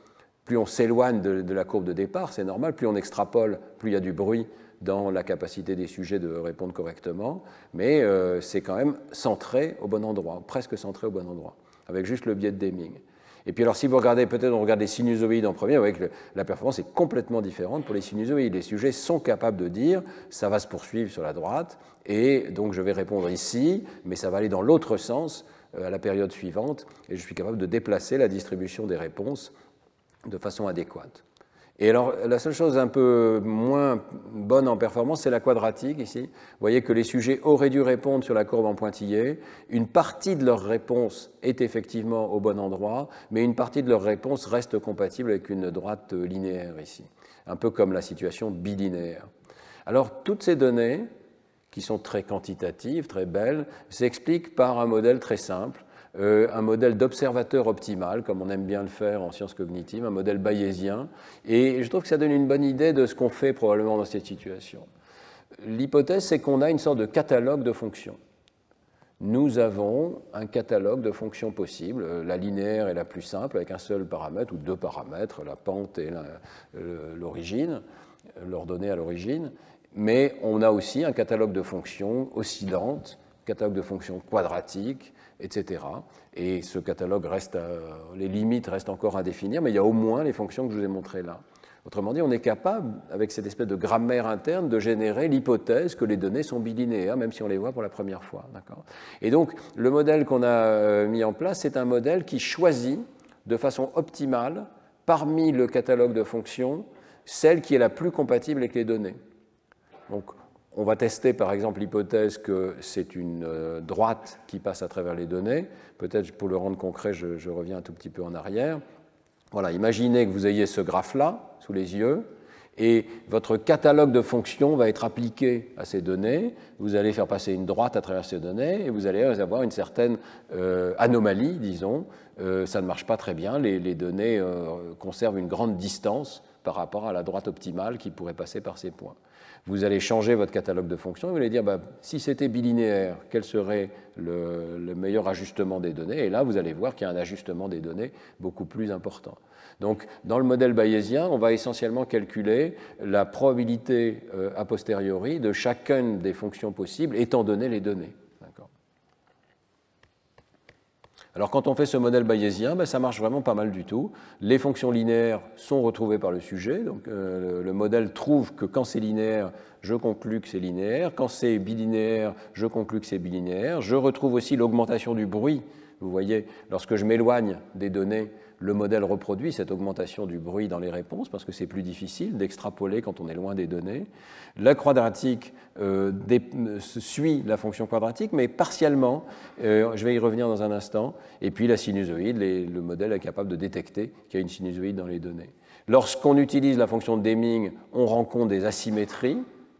plus on s'éloigne de la courbe de départ, c'est normal, plus on extrapole, plus il y a du bruit dans la capacité des sujets de répondre correctement, mais c'est quand même centré au bon endroit, presque centré au bon endroit, avec juste le biais de Deming. Et puis alors si vous regardez, peut-être on regarde les sinusoïdes en premier, vous voyez que la performance est complètement différente pour les sinusoïdes. Les sujets sont capables de dire ça va se poursuivre sur la droite, et donc je vais répondre ici, mais ça va aller dans l'autre sens à la période suivante, et je suis capable de déplacer la distribution des réponses de façon adéquate. Et alors, la seule chose un peu moins bonne en performance, c'est la quadratique ici. Vous voyez que les sujets auraient dû répondre sur la courbe en pointillé. Une partie de leur réponse est effectivement au bon endroit, mais une partie de leur réponse reste compatible avec une droite linéaire ici, un peu comme la situation bilinéaire. Alors, toutes ces données, qui sont très quantitatives, très belles, s'expliquent par un modèle très simple, un modèle d'observateur optimal, comme on aime bien le faire en sciences cognitives, un modèle bayésien, et je trouve que ça donne une bonne idée de ce qu'on fait probablement dans cette situation. L'hypothèse, c'est qu'on a une sorte de catalogue de fonctions. Nous avons un catalogue de fonctions possibles, la linéaire est la plus simple, avec un seul paramètre, ou deux paramètres, la pente et l'origine, l'ordonnée à l'origine, mais on a aussi un catalogue de fonctions oscillantes, catalogue de fonctions quadratiques, etc. Et ce catalogue reste, les limites restent encore à définir, mais il y a au moins les fonctions que je vous ai montrées là. Autrement dit, on est capable, avec cette espèce de grammaire interne, de générer l'hypothèse que les données sont bilinéaires, même si on les voit pour la première fois. Et donc, le modèle qu'on a mis en place, c'est un modèle qui choisit de façon optimale, parmi le catalogue de fonctions, celle qui est la plus compatible avec les données. Donc, on va tester par exemple l'hypothèse que c'est une droite qui passe à travers les données. Peut-être pour le rendre concret, je reviens un tout petit peu en arrière. Voilà, imaginez que vous ayez ce graphe-là sous les yeux et votre catalogue de fonctions va être appliqué à ces données. Vous allez faire passer une droite à travers ces données et vous allez avoir une certaine anomalie, disons. Ça ne marche pas très bien. Les données conservent une grande distance par rapport à la droite optimale qui pourrait passer par ces points. Vous allez changer votre catalogue de fonctions et vous allez dire, si c'était bilinéaire, quel serait le meilleur ajustement des données? Et là, vous allez voir qu'il y a un ajustement des données beaucoup plus important. Donc, dans le modèle bayésien, on va essentiellement calculer la probabilité a posteriori de chacune des fonctions possibles, étant donné les données. Alors quand on fait ce modèle bayésien, ça marche vraiment pas mal du tout. Les fonctions linéaires sont retrouvées par le sujet. Donc le modèle trouve que quand c'est linéaire, je conclus que c'est linéaire. Quand c'est bilinéaire, je conclus que c'est bilinéaire. Je retrouve aussi l'augmentation du bruit. Vous voyez, lorsque je m'éloigne des données, le modèle reproduit cette augmentation du bruit dans les réponses parce que c'est plus difficile d'extrapoler quand on est loin des données. La quadratique suit la fonction quadratique, mais partiellement. Je vais y revenir dans un instant. Et puis la sinusoïde, le modèle est capable de détecter qu'il y a une sinusoïde dans les données. Lorsqu'on utilise la fonction de Deming, on rencontre des asymétries,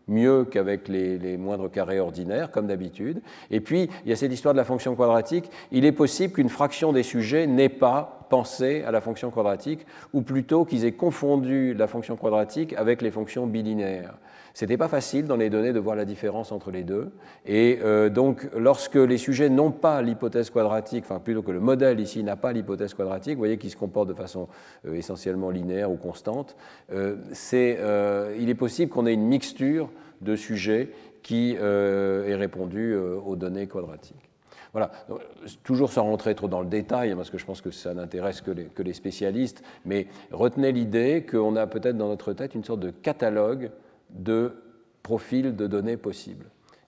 mieux qu'avec les moindres carrés ordinaires, comme d'habitude. Et puis, il y a cette histoire de la fonction quadratique. Il est possible qu'une fraction des sujets n'ait pas pensé à la fonction quadratique, ou plutôt qu'ils aient confondu la fonction quadratique avec les fonctions bilinéaires. Ce n'était pas facile dans les données de voir la différence entre les deux. Et donc, lorsque les sujets n'ont pas l'hypothèse quadratique, enfin plutôt que le modèle ici n'a pas l'hypothèse quadratique, vous voyez qu'il se comporte de façon essentiellement linéaire ou constante, il est possible qu'on ait une mixture de sujets qui ait répondu aux données quadratiques. Voilà, donc, toujours sans rentrer trop dans le détail, parce que je pense que ça n'intéresse que les spécialistes, mais retenez l'idée qu'on a peut-être dans notre tête une sorte de catalogue de profils de données possibles.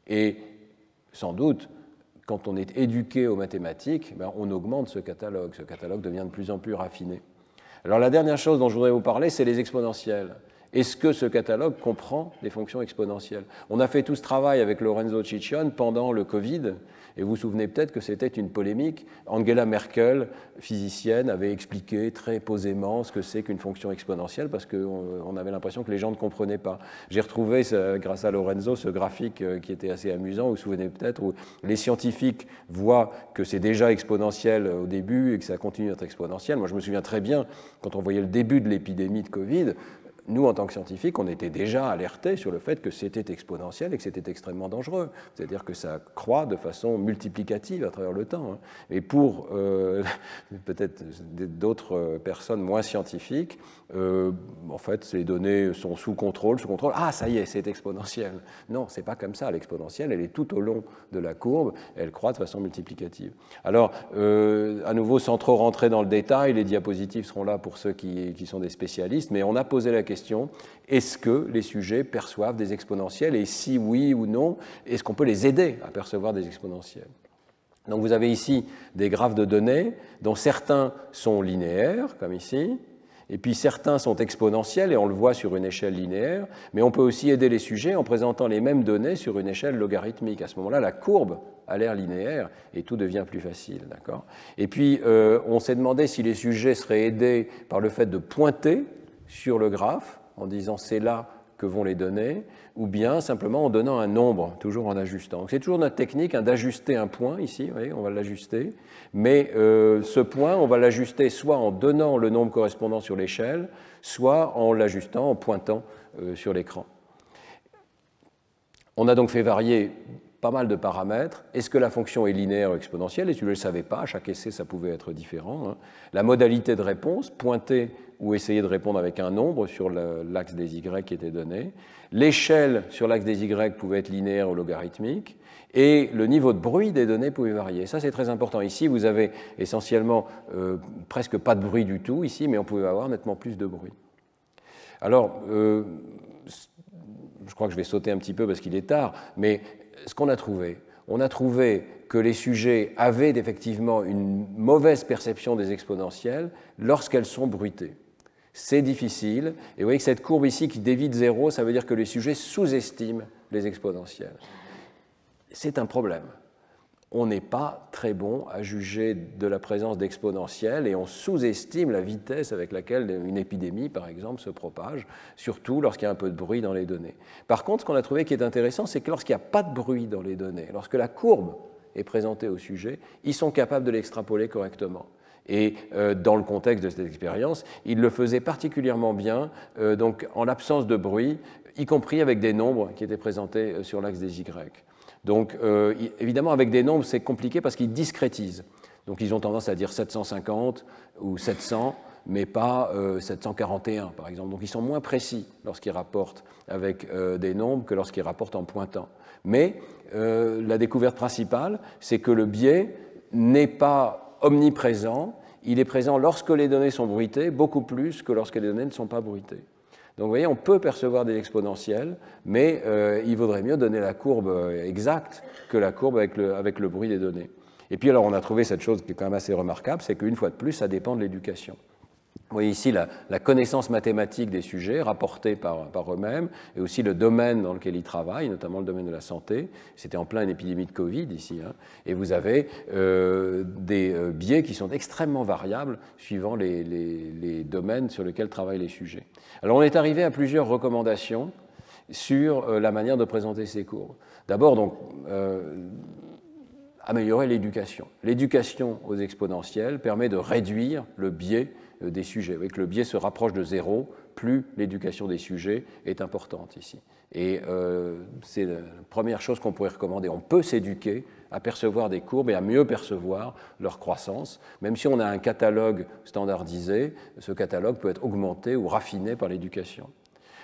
Et sans doute, quand on est éduqué aux mathématiques, on augmente ce catalogue. Ce catalogue devient de plus en plus raffiné. Alors la dernière chose dont je voudrais vous parler, c'est les exponentielles. Est-ce que ce catalogue comprend des fonctions exponentielles? On a fait tout ce travail avec Lorenzo Ciccione pendant le Covid, et vous vous souvenez peut-être que c'était une polémique. Angela Merkel, physicienne, avait expliqué très posément ce que c'est qu'une fonction exponentielle, parce qu'on avait l'impression que les gens ne comprenaient pas. J'ai retrouvé, grâce à Lorenzo, ce graphique qui était assez amusant, vous vous souvenez peut-être, où les scientifiques voient que c'est déjà exponentiel au début et que ça continue d'être exponentiel. Moi, je me souviens très bien, quand on voyait le début de l'épidémie de Covid, nous, en tant que scientifiques, on était déjà alertés sur le fait que c'était exponentiel et que c'était extrêmement dangereux. C'est-à-dire que ça croît de façon multiplicative à travers le temps. Et pour peut-être d'autres personnes moins scientifiques, en fait, ces données sont sous contrôle. Ah, ça y est, c'est exponentiel. Non, c'est pas comme ça. L'exponentielle, elle est tout au long de la courbe. Elle croît de façon multiplicative. Alors, à nouveau, sans trop rentrer dans le détail, les diapositives seront là pour ceux qui sont des spécialistes, mais on a posé la question, est-ce que les sujets perçoivent des exponentielles? Et si oui ou non, est-ce qu'on peut les aider à percevoir des exponentielles? Donc vous avez ici des graphes de données dont certains sont linéaires, comme ici, et puis certains sont exponentiels, et on le voit sur une échelle linéaire, mais on peut aussi aider les sujets en présentant les mêmes données sur une échelle logarithmique. À ce moment-là, la courbe a l'air linéaire et tout devient plus facile. D'accord ? Et puis, on s'est demandé si les sujets seraient aidés par le fait de pointer sur le graphe en disant c'est là que vont les données, ou bien simplement en donnant un nombre, toujours en ajustant. C'est toujours notre technique d'ajuster un point ici, vous voyez, on va l'ajuster, mais ce point, on va l'ajuster soit en donnant le nombre correspondant sur l'échelle, soit en l'ajustant, en pointant sur l'écran. On a donc fait varier pas mal de paramètres. Est-ce que la fonction est linéaire ou exponentielle? Et si vous ne le savez pas, à chaque essai, ça pouvait être différent. Hein. La modalité de réponse, pointer ou essayer de répondre avec un nombre sur l'axe des Y qui était donné. L'échelle sur l'axe des Y pouvait être linéaire ou logarithmique. Et le niveau de bruit des données pouvait varier. Ça, c'est très important. Ici, vous avez essentiellement presque pas de bruit du tout, ici, mais on pouvait avoir nettement plus de bruit. Alors, je crois que je vais sauter un petit peu parce qu'il est tard, mais ce qu'on a trouvé, on a trouvé que les sujets avaient effectivement une mauvaise perception des exponentielles lorsqu'elles sont bruitées. C'est difficile, et vous voyez que cette courbe ici qui dévie de 0, ça veut dire que les sujets sous-estiment les exponentielles. C'est un problème. On n'est pas très bon à juger de la présence d'exponentielles et on sous-estime la vitesse avec laquelle une épidémie, par exemple, se propage, surtout lorsqu'il y a un peu de bruit dans les données. Par contre, ce qu'on a trouvé qui est intéressant, c'est que lorsqu'il n'y a pas de bruit dans les données, lorsque la courbe est présentée au sujet, ils sont capables de l'extrapoler correctement. Et dans le contexte de cette expérience, ils le faisaient particulièrement bien, donc en l'absence de bruit, y compris avec des nombres qui étaient présentés sur l'axe des Y. Donc, évidemment, avec des nombres, c'est compliqué parce qu'ils discrétisent. Donc, ils ont tendance à dire 750 ou 700, mais pas 741, par exemple. Donc, ils sont moins précis lorsqu'ils rapportent avec des nombres que lorsqu'ils rapportent en pointant. Mais la découverte principale, c'est que le biais n'est pas omniprésent. Il est présent lorsque les données sont bruitées, beaucoup plus que lorsque les données ne sont pas bruitées. Donc vous voyez, on peut percevoir des exponentielles, mais il vaudrait mieux donner la courbe exacte que la courbe avec le bruit des données. Et puis alors on a trouvé cette chose qui est quand même assez remarquable, c'est qu'une fois de plus, ça dépend de l'éducation. Vous voyez ici la connaissance mathématique des sujets rapportés par eux-mêmes, et aussi le domaine dans lequel ils travaillent, notamment le domaine de la santé. C'était en plein une épidémie de Covid ici, hein, et vous avez des biais qui sont extrêmement variables suivant les domaines sur lesquels travaillent les sujets. Alors on est arrivé à plusieurs recommandations sur la manière de présenter ces courbes. D'abord, donc, améliorer l'éducation. L'éducation aux exponentielles permet de réduire le biais des sujets. Vous voyez que le biais se rapproche de 0, plus l'éducation des sujets est importante ici. Et c'est la première chose qu'on pourrait recommander. On peut s'éduquer à percevoir des courbes et à mieux percevoir leur croissance. Même si on a un catalogue standardisé, ce catalogue peut être augmenté ou raffiné par l'éducation.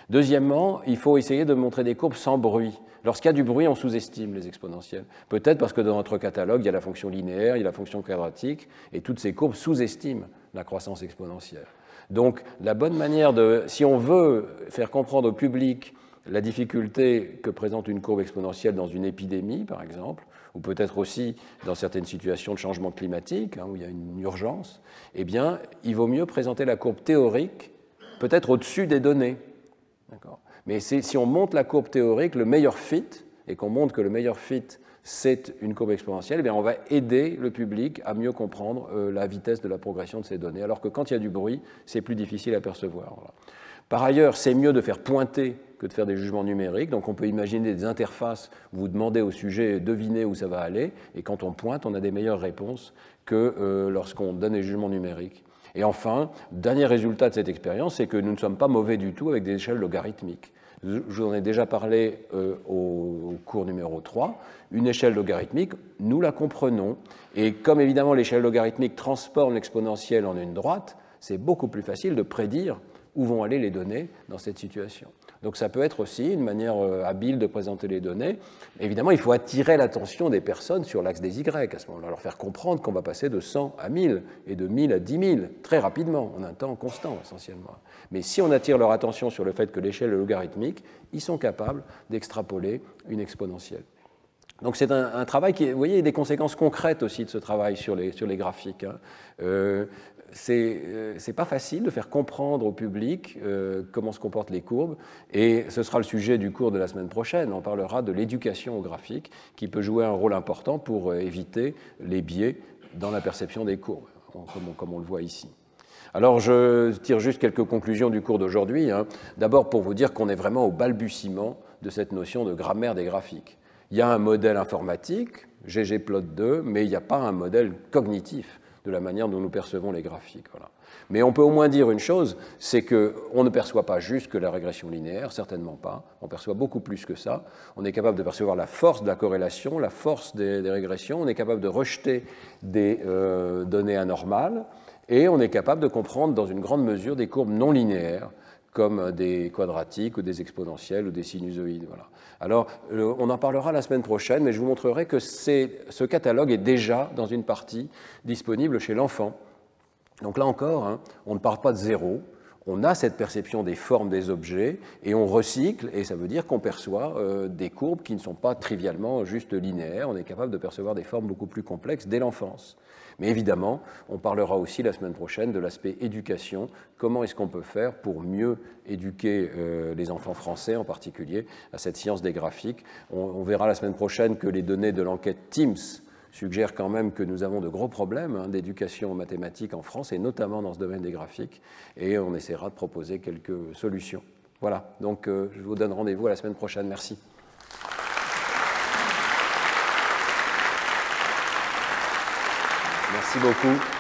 Deuxièmement, il faut essayer de montrer des courbes sans bruit. Lorsqu'il y a du bruit, on sous-estime les exponentielles. Peut-être parce que dans notre catalogue, il y a la fonction linéaire, il y a la fonction quadratique, et toutes ces courbes sous-estiment la croissance exponentielle. Donc, la bonne manière si on veut faire comprendre au public la difficulté que présente une courbe exponentielle dans une épidémie, par exemple, ou peut-être aussi dans certaines situations de changement climatique, hein, où il y a une urgence, eh bien, il vaut mieux présenter la courbe théorique, peut-être au-dessus des données. Mais si on monte la courbe théorique, le meilleur fit, et qu'on montre que le meilleur fit, c'est une courbe exponentielle, eh bien on va aider le public à mieux comprendre la vitesse de la progression de ces données, alors que quand il y a du bruit, c'est plus difficile à percevoir. Voilà. Par ailleurs, c'est mieux de faire pointer que de faire des jugements numériques, donc on peut imaginer des interfaces où vous demandez au sujet deviner où ça va aller, et quand on pointe, on a des meilleures réponses que lorsqu'on donne des jugements numériques. Et enfin, dernier résultat de cette expérience, c'est que nous ne sommes pas mauvais du tout avec des échelles logarithmiques. Je vous en ai déjà parlé au cours numéro 3. Une échelle logarithmique, nous la comprenons. Et comme évidemment l'échelle logarithmique transforme l'exponentielle en une droite, c'est beaucoup plus facile de prédire où vont aller les données dans cette situation. Donc ça peut être aussi une manière habile de présenter les données. Évidemment, il faut attirer l'attention des personnes sur l'axe des Y à ce moment-là, leur faire comprendre qu'on va passer de 100 à 1000 et de 1000 à 10 000 très rapidement, en un temps constant essentiellement. Mais si on attire leur attention sur le fait que l'échelle est logarithmique, ils sont capables d'extrapoler une exponentielle. Donc c'est un travail qui, vous voyez, il y a des conséquences concrètes aussi de ce travail sur les graphiques. Hein. C'est pas facile de faire comprendre au public comment se comportent les courbes, et ce sera le sujet du cours de la semaine prochaine. On parlera de l'éducation au graphique, qui peut jouer un rôle important pour éviter les biais dans la perception des courbes, comme on le voit ici. Alors je tire juste quelques conclusions du cours d'aujourd'hui. Hein. D'abord pour vous dire qu'on est vraiment au balbutiement de cette notion de grammaire des graphiques. Il y a un modèle informatique, ggplot2, mais il n'y a pas un modèle cognitif de la manière dont nous percevons les graphiques. Voilà. Mais on peut au moins dire une chose, c'est qu'on ne perçoit pas juste que la régression linéaire, certainement pas, on perçoit beaucoup plus que ça. On est capable de percevoir la force de la corrélation, la force des régressions, on est capable de rejeter des données anormales, et on est capable de comprendre dans une grande mesure des courbes non linéaires, comme des quadratiques ou des exponentielles ou des sinusoïdes. Voilà. Alors, on en parlera la semaine prochaine, mais je vous montrerai que ce catalogue est déjà, dans une partie, disponible chez l'enfant. Donc là encore, hein, on ne part pas de zéro, on a cette perception des formes des objets et on recycle, et ça veut dire qu'on perçoit des courbes qui ne sont pas trivialement juste linéaires, on est capable de percevoir des formes beaucoup plus complexes dès l'enfance. Mais évidemment, on parlera aussi la semaine prochaine de l'aspect éducation, comment est-ce qu'on peut faire pour mieux éduquer les enfants français en particulier à cette science des graphiques. On verra la semaine prochaine que les données de l'enquête TIMSS suggère quand même que nous avons de gros problèmes d'éducation aux mathématiques en France, et notamment dans ce domaine des graphiques, et on essaiera de proposer quelques solutions. Voilà, donc je vous donne rendez-vous à la semaine prochaine. Merci. Merci beaucoup.